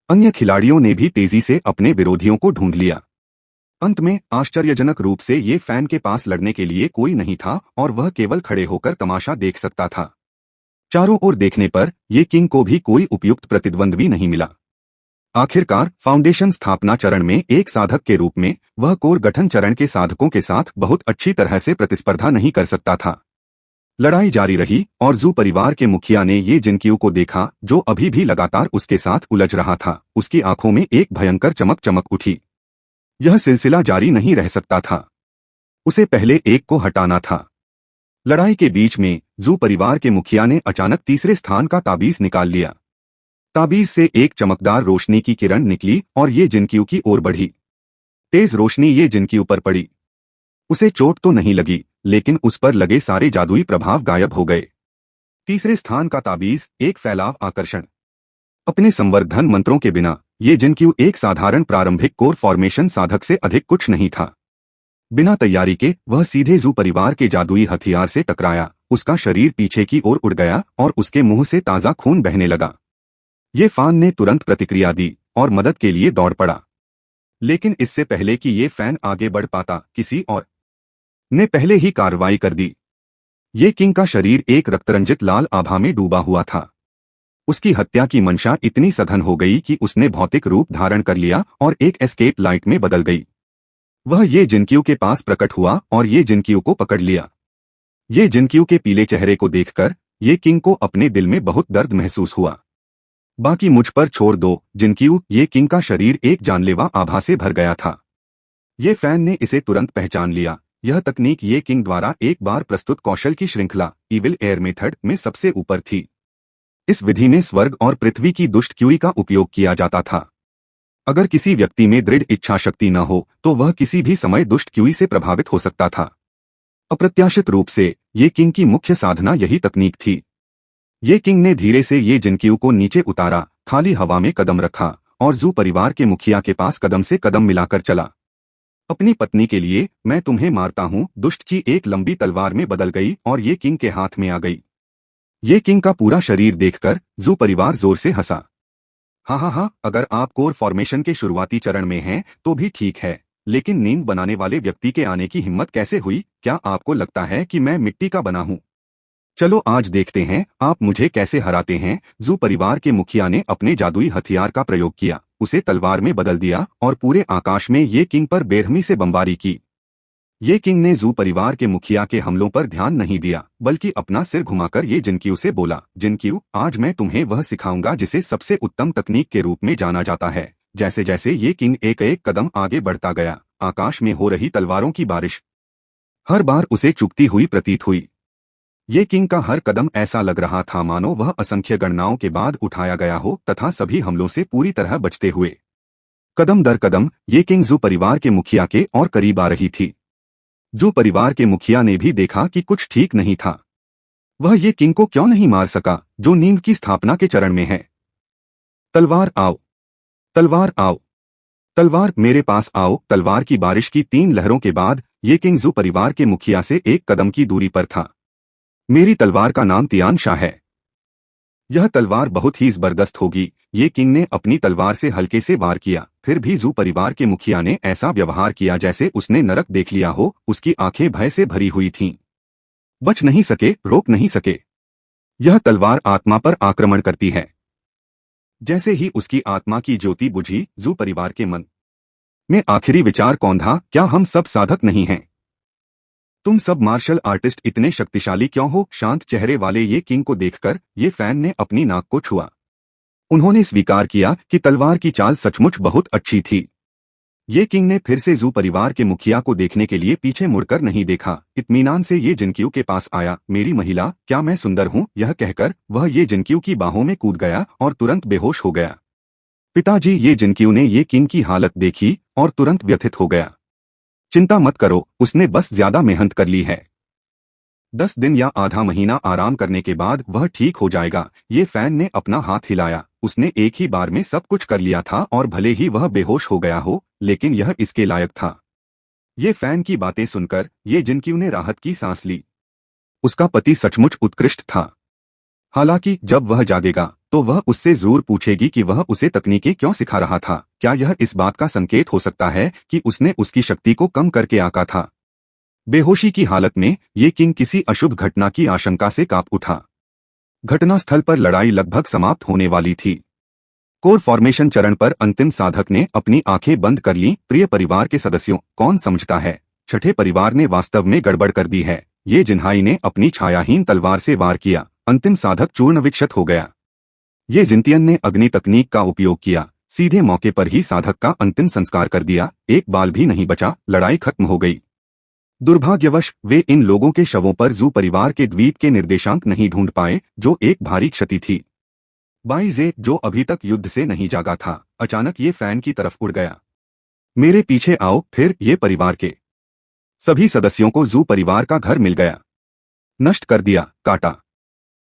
अन्य खिलाड़ियों ने भी तेजी से अपने विरोधियों को ढूंढ लिया। अंत में आश्चर्यजनक रूप से ये फैन के पास लड़ने के लिए कोई नहीं था और वह केवल खड़े होकर तमाशा देख सकता था। चारों ओर देखने पर ये किंग को भी कोई उपयुक्त प्रतिद्वंद्वी नहीं मिला। आखिरकार फाउंडेशन स्थापना चरण में एक साधक के रूप में वह कोर गठन चरण के साधकों के साथ बहुत अच्छी तरह से प्रतिस्पर्धा नहीं कर सकता था। लड़ाई जारी रही और जू परिवार के मुखिया ने ये जिनक्यू को देखा, जो अभी भी लगातार उसके साथ उलझ रहा था। उसकी आंखों में एक भयंकर चमक उठी। यह सिलसिला जारी नहीं रह सकता था। उसे पहले एक को हटाना था। लड़ाई के बीच में जू परिवार के मुखिया ने अचानक तीसरे स्थान का ताबीज निकाल लिया। ताबीज से एक चमकदार रोशनी की किरण निकली और ये जिनक्यू की ओर बढ़ी। तेज रोशनी ये जिनक्यू पर पड़ी। उसे चोट तो नहीं लगी, लेकिन उस पर लगे सारे जादुई प्रभाव गायब हो गए। तीसरे स्थान का ताबीज, एक फैलाव आकर्षण। अपने संवर्धन मंत्रों के बिना ये जिनक्यू एक साधारण प्रारंभिक कोर फॉर्मेशन साधक से अधिक कुछ नहीं था। बिना तैयारी के वह सीधे जू परिवार के जादुई हथियार से टकराया। उसका शरीर पीछे की ओर उड़ गया और उसके मुंह से ताजा खून बहने लगा। ये फैन ने तुरंत प्रतिक्रिया दी और मदद के लिए दौड़ पड़ा। लेकिन इससे पहले कि ये फैन आगे बढ़ पाता, किसी और ने पहले ही कार्रवाई कर दी। ये किंग का शरीर एक रक्तरंजित लाल आभा में डूबा हुआ था। उसकी हत्या की मंशा इतनी सघन हो गई कि उसने भौतिक रूप धारण कर लिया और एक एस्केप लाइट में बदल गई। वह ये जिनक्यू के पास प्रकट हुआ और ये जिनक्यू को पकड़ लिया। ये जिनक्यू के पीले चेहरे को देखकर ये किंग को अपने दिल में बहुत दर्द महसूस हुआ। बाकी मुझ पर छोड़ दो जिनक्यू। ये किंग का शरीर एक जानलेवा आभा से भर गया था। ये फैन ने इसे तुरंत पहचान लिया। यह तकनीक ये किंग द्वारा एक बार प्रस्तुत कौशल की श्रृंखला इविल एयर मेथड में सबसे ऊपर थी। इस विधि में स्वर्ग और पृथ्वी की दुष्ट क्यूई का उपयोग किया जाता था। अगर किसी व्यक्ति में दृढ़ इच्छा शक्ति न हो तो वह किसी भी समय दुष्ट क्यूई से प्रभावित हो सकता था। अप्रत्याशित रूप से ये किंग की मुख्य साधना यही तकनीक थी। ये किंग ने धीरे से ये जिनक्यू को नीचे उतारा, खाली हवा में कदम रखा और जू परिवार के मुखिया के पास कदम से कदम मिलाकर चला। अपनी पत्नी के लिए मैं तुम्हें मारता हूं। दुष्ट की एक लंबी तलवार में बदल गई और ये किंग के हाथ में आ गई। ये किंग का पूरा शरीर देखकर जू परिवार जोर से हंसा। हाँ, अगर आप कोर फॉर्मेशन के शुरुआती चरण में हैं तो भी ठीक है, लेकिन नींद बनाने वाले व्यक्ति के आने की हिम्मत कैसे हुई? क्या आपको लगता है कि मैं मिट्टी का बना हूं? चलो आज देखते हैं आप मुझे कैसे हराते हैं। जू परिवार के मुखिया ने अपने जादुई हथियार का प्रयोग किया, उसे तलवार में बदल दिया और पूरे आकाश में ये किंग पर बेरहमी से बमबारी की। ये किंग ने जू परिवार के मुखिया के हमलों पर ध्यान नहीं दिया, बल्कि अपना सिर घुमाकर ये जिनक्यू से बोला, जिनक्यू, आज मैं तुम्हें वह सिखाऊंगा जिसे सबसे उत्तम तकनीक के रूप में जाना जाता है। जैसे जैसे ये किंग एक एक कदम आगे बढ़ता गया, आकाश में हो रही तलवारों की बारिश हर बार उसे चुभती हुई प्रतीत हुई। ये किंग का हर कदम ऐसा लग रहा था मानो वह असंख्य गणनाओं के बाद उठाया गया हो तथा सभी हमलों से पूरी तरह बचते हुए। कदम दर कदम ये किंग जू परिवार के मुखिया के और करीब आ रही थी। जू परिवार के मुखिया ने भी देखा कि कुछ ठीक नहीं था। वह ये किंग को क्यों नहीं मार सका जो नींद की स्थापना के चरण में है। तलवार आओ, तलवार आओ, तलवार मेरे पास आओ। तलवार की बारिश की 3 लहरों के बाद ये किंग जू परिवार के मुखिया से एक कदम की दूरी पर था। मेरी तलवार का नाम तियान शाह है। यह तलवार बहुत ही जबरदस्त होगी। ये किंग ने अपनी तलवार से हल्के से वार किया, फिर भी जू परिवार के मुखिया ने ऐसा व्यवहार किया जैसे उसने नरक देख लिया हो। उसकी आंखें भय से भरी हुई थीं। बच नहीं सके, रोक नहीं सके। यह तलवार आत्मा पर आक्रमण करती है। जैसे ही उसकी आत्मा की ज्योति बुझी, जू परिवार के मन में आखिरी विचार कौंधा, क्या हम सब साधक नहीं हैं? तुम सब मार्शल आर्टिस्ट इतने शक्तिशाली क्यों हो? शांत चेहरे वाले ये किंग को देखकर ये फैन ने अपनी नाक को छुआ। उन्होंने स्वीकार किया कि तलवार की चाल सचमुच बहुत अच्छी थी। ये किंग ने फिर से जू परिवार के मुखिया को देखने के लिए पीछे मुड़कर नहीं देखा। इत्मीनान से ये जिनक्यू के पास आया। मेरी महिला, क्या मैं सुंदर हूँ? यह कहकर वह ये जिनक्यू की बाहों में कूद गया और तुरंत बेहोश हो गया। पिताजी, ये जिनक्यू ने ये किंग की हालत देखी और तुरंत व्यथित हो गया। चिंता मत करो, उसने बस ज्यादा मेहनत कर ली है। 10 दिन या आधा महीना आराम करने के बाद वह ठीक हो जाएगा। ये फैन ने अपना हाथ हिलाया। उसने एक ही बार में सब कुछ कर लिया था और भले ही वह बेहोश हो गया हो, लेकिन यह इसके लायक था। ये फैन की बातें सुनकर ये जिनक्यू ने राहत की सांस ली। उसका पति सचमुच उत्कृष्ट था। हालांकि जब वह जागेगा तो वह उससे जरूर पूछेगी कि वह उसे तकनीकें क्यों सिखा रहा था। क्या यह इस बात का संकेत हो सकता है कि उसने उसकी शक्ति को कम करके आंका था? बेहोशी की हालत में ये किंग किसी अशुभ घटना की आशंका से कांप उठा। घटनास्थल पर लड़ाई लगभग समाप्त होने वाली थी। कोर फॉर्मेशन चरण पर अंतिम साधक ने अपनी आंखें बंद कर लीं। प्रिय परिवार के सदस्यों, कौन समझता है छठे परिवार ने वास्तव में गड़बड़ कर दी है? ये जिन्हाई ने अपनी छायाहीन तलवार से वार किया। अंतिम साधक चूर्ण विक्षत हो गया। ये जिनतियन ने अग्नि तकनीक का उपयोग किया। सीधे मौके पर ही साधक का अंतिम संस्कार कर दिया। एक बाल भी नहीं बचा। लड़ाई खत्म हो गई। दुर्भाग्यवश वे इन लोगों के शवों पर जू परिवार के द्वीप के निर्देशांक नहीं ढूंढ पाए, जो एक भारी क्षति थी। बाइजे, जो अभी तक युद्ध से नहीं जागा था, अचानक ये फैन की तरफ उड़ गया। मेरे पीछे आओ। फिर ये परिवार के सभी सदस्यों को जू परिवार का घर मिल गया। नष्ट कर दिया, काटा।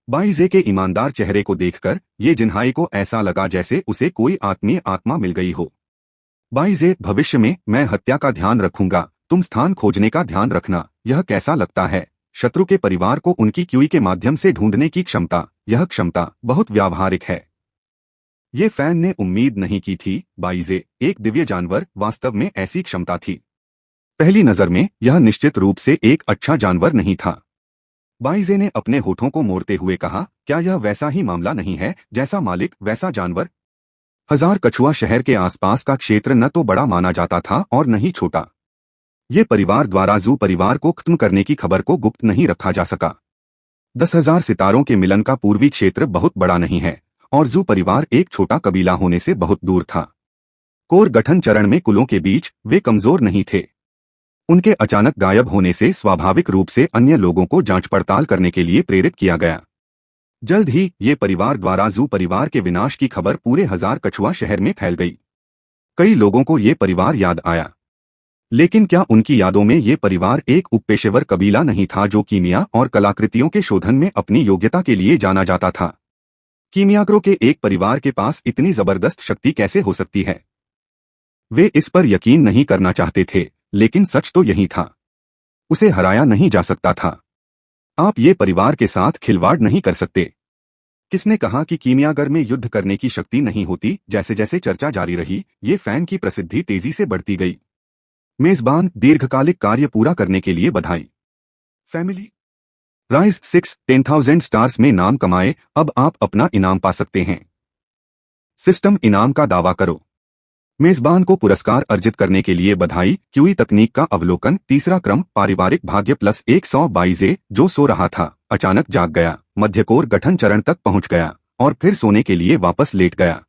बाइजे के ईमानदार चेहरे को देखकर ये जिन्हाई को ऐसा लगा जैसे उसे कोई आत्मीय आत्मा मिल गई हो। बाइजे, भविष्य में मैं हत्या का ध्यान रखूंगा, तुम स्थान खोजने का ध्यान रखना। यह कैसा लगता है? शत्रु के परिवार को उनकी क्यूई के माध्यम से ढूंढने की क्षमता, यह क्षमता बहुत व्यावहारिक है। ये फैन ने उम्मीद नहीं की थी। बाइजे, एक दिव्य जानवर, वास्तव में ऐसी क्षमता थी। पहली नजर में यह निश्चित रूप से एक अच्छा जानवर नहीं था। बाइजे ने अपने होठों को मोड़ते हुए कहा, क्या यह वैसा ही मामला नहीं है, जैसा मालिक वैसा जानवर? हजार कछुआ शहर के आसपास का क्षेत्र न तो बड़ा माना जाता था और न ही छोटा। ये परिवार द्वारा जू परिवार को खत्म करने की खबर को गुप्त नहीं रखा जा सका। 10,000 सितारों के मिलन का पूर्वी क्षेत्र बहुत बड़ा नहीं है और जू परिवार एक छोटा कबीला होने से बहुत दूर था। कोर गठन चरण में कुलों के बीच वे कमजोर नहीं थे। उनके अचानक गायब होने से स्वाभाविक रूप से अन्य लोगों को जांच पड़ताल करने के लिए प्रेरित किया गया। जल्द ही ये परिवार द्वारा जू परिवार के विनाश की खबर पूरे हजार कछुआ शहर में फैल गई। कई लोगों को ये परिवार याद आया, लेकिन क्या उनकी यादों में ये परिवार एक उपपेशेवर कबीला नहीं था जो कीमिया और कलाकृतियों के शोधन में अपनी योग्यता के लिए जाना जाता था? कीमियागरों के एक परिवार के पास इतनी जबरदस्त शक्ति कैसे हो सकती है? वे इस पर यकीन नहीं करना चाहते थे, लेकिन सच तो यही था। उसे हराया नहीं जा सकता था। आप ये परिवार के साथ खिलवाड़ नहीं कर सकते। किसने कहा कि कीमियागर में युद्ध करने की शक्ति नहीं होती? जैसे जैसे चर्चा जारी रही, ये फैन की प्रसिद्धि तेजी से बढ़ती गई। मेजबान, दीर्घकालिक कार्य पूरा करने के लिए बधाई। फैमिली राइज 6 10,000 स्टार्स में नाम कमाए, अब आप अपना इनाम पा सकते हैं। सिस्टम इनाम का दावा करो। मेजबान को पुरस्कार अर्जित करने के लिए बधाई। क्यूई तकनीक का अवलोकन। तीसरा क्रम, पारिवारिक भाग्य प्लस 100। बाइजे, जो सो रहा था, अचानक जाग गया, मध्यकोर गठन चरण तक पहुंच गया और फिर सोने के लिए वापस लेट गया।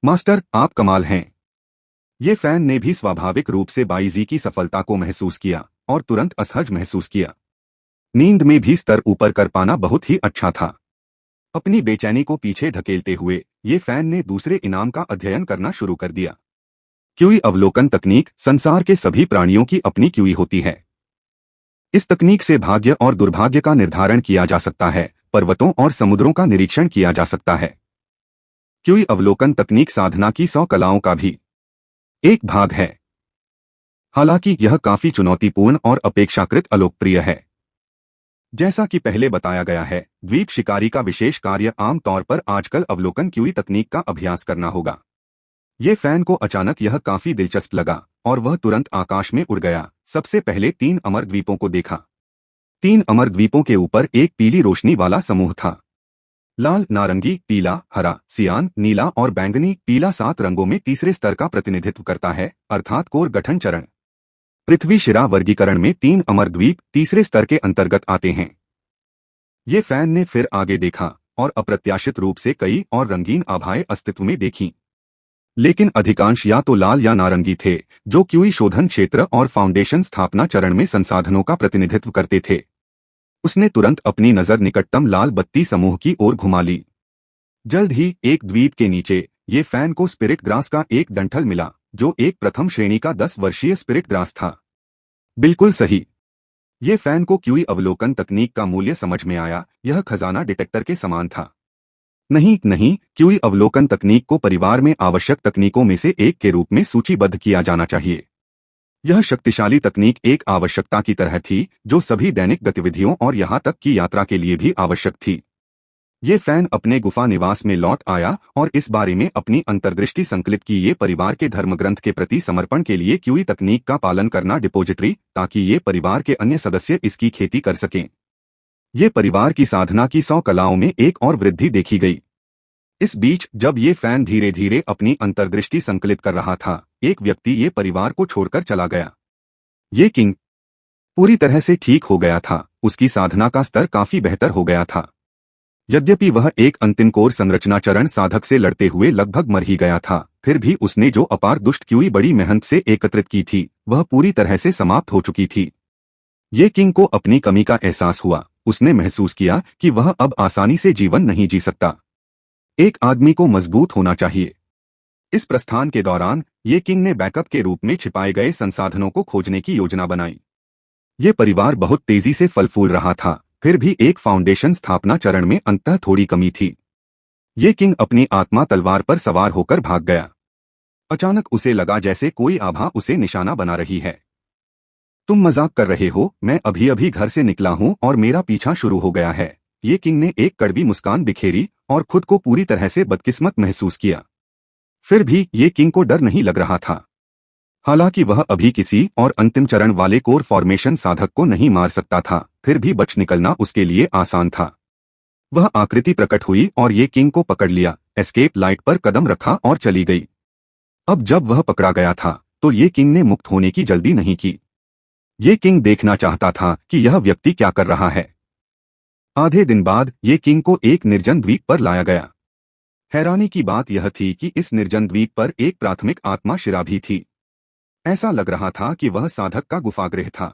मास्टर, आप कमाल हैं। ये फैन ने भी स्वाभाविक रूप से बाइजी की सफलता को महसूस किया और तुरंत असहज महसूस किया। नींद में भी स्तर ऊपर कर पाना बहुत ही अच्छा था। अपनी बेचैनी को पीछे धकेलते हुए ये फैन ने दूसरे इनाम का अध्ययन करना शुरू कर दिया। क्यूई अवलोकन तकनीक। संसार के सभी प्राणियों की अपनी क्यूई होती है। इस तकनीक से भाग्य और दुर्भाग्य का निर्धारण किया जा सकता है, पर्वतों और समुद्रों का निरीक्षण किया जा सकता है। क्यूई अवलोकन तकनीक साधना की 100 कलाओं का भी एक भाग है। हालांकि यह काफी चुनौतीपूर्ण और अपेक्षाकृत अलोकप्रिय है। जैसा कि पहले बताया गया है, द्वीप शिकारी का विशेष कार्य आमतौर पर आजकल अवलोकन क्यूई तकनीक का अभ्यास करना होगा। ये फैन को अचानक यह काफी दिलचस्प लगा और वह तुरंत आकाश में उड़ गया। सबसे पहले 3 अमर द्वीपों को देखा। 3 अमर द्वीपों के ऊपर एक पीली रोशनी वाला समूह था। लाल, नारंगी, पीला, हरा, सियान, नीला और बैंगनी। पीला 7 रंगों में तीसरे स्तर का प्रतिनिधित्व करता है, अर्थात कोर गठन चरण। पृथ्वी शिरा वर्गीकरण में 3 अमर द्वीप तीसरे स्तर के अंतर्गत आते हैं। ये फैन ने फिर आगे देखा और अप्रत्याशित रूप से कई और रंगीन आभाएं अस्तित्व में देखी, लेकिन अधिकांश या तो लाल या नारंगी थे, जो क्यूई शोधन क्षेत्र और फाउंडेशन स्थापना चरण में संसाधनों का प्रतिनिधित्व करते थे। उसने तुरंत अपनी नजर निकटतम लाल बत्ती समूह की ओर घुमा ली। जल्द ही एक द्वीप के नीचे ये फैन को स्पिरिट ग्रास का एक डंठल मिला, जो एक प्रथम श्रेणी का 10 वर्षीय स्पिरिट ग्रास था। बिल्कुल सही। ये फैन को क्यूई अवलोकन तकनीक का मूल्य समझ में आया। यह खजाना डिटेक्टर के समान था। नहीं, क्यूई अवलोकन तकनीक को परिवार में आवश्यक तकनीकों में से एक के रूप में सूचीबद्ध किया जाना चाहिए। यह शक्तिशाली तकनीक एक आवश्यकता की तरह थी, जो सभी दैनिक गतिविधियों और यहां तक कि यात्रा के लिए भी आवश्यक थी। ये फैन अपने गुफा निवास में लौट आया और इस बारे में अपनी अंतर्दृष्टि संकलित की। ये परिवार के धर्मग्रंथ के प्रति समर्पण के लिए क्यूई तकनीक का पालन करना डिपोजिटरी, ताकि ये परिवार के अन्य सदस्य इसकी खेती कर सकें। ये परिवार की साधना की 100 कलाओं में एक और वृद्धि देखी गई। इस बीच जब ये फैन धीरे धीरे अपनी अंतर्दृष्टि संकलित कर रहा था, एक व्यक्ति ये परिवार को छोड़कर चला गया। ये किंग पूरी तरह से ठीक हो गया था। उसकी साधना का स्तर काफी बेहतर हो गया था। यद्यपि वह एक अंतिम कोर संरचना चरण साधक से लड़ते हुए लगभग मर ही गया था, फिर भी उसने जो अपार दुष्ट क्यूई बड़ी मेहनत से एकत्रित की थी, वह पूरी तरह से समाप्त हो चुकी थी। ये किंग को अपनी कमी का एहसास हुआ। उसने महसूस किया कि वह अब आसानी से जीवन नहीं जी सकता। एक आदमी को मजबूत होना चाहिए। इस प्रस्थान के दौरान ये किंग ने बैकअप के रूप में छिपाए गए संसाधनों को खोजने की योजना बनाई। ये परिवार बहुत तेजी से फल फूल रहा था, फिर भी एक फाउंडेशन स्थापना चरण में अंततः थोड़ी कमी थी। ये किंग अपनी आत्मा तलवार पर सवार होकर भाग गया। अचानक उसे लगा जैसे कोई आभा उसे निशाना बना रही है। तुम मजाक कर रहे हो, मैं अभी अभी घर से निकला हूं और मेरा पीछा शुरू हो गया है। ये किंग ने एक कड़वी मुस्कान बिखेरी और खुद को पूरी तरह से बदकिस्मत महसूस किया। फिर भी ये किंग को डर नहीं लग रहा था। हालांकि वह अभी किसी और अंतिम चरण वाले कोर फॉर्मेशन साधक को नहीं मार सकता था, फिर भी बच निकलना उसके लिए आसान था। वह आकृति प्रकट हुई और ये किंग को पकड़ लिया, एस्केप लाइट पर कदम रखा और चली गई। अब जब वह पकड़ा गया था तो ये किंग ने मुक्त होने की जल्दी नहीं की। ये किंग देखना चाहता था कि यह व्यक्ति क्या कर रहा है। आधे दिन बाद ये किंग को एक निर्जन द्वीप पर लाया गया। हैरानी की बात यह थी कि इस निर्जन द्वीप पर एक प्राथमिक आत्मा शिरा भी थी। ऐसा लग रहा था कि वह साधक का गुफागृह था।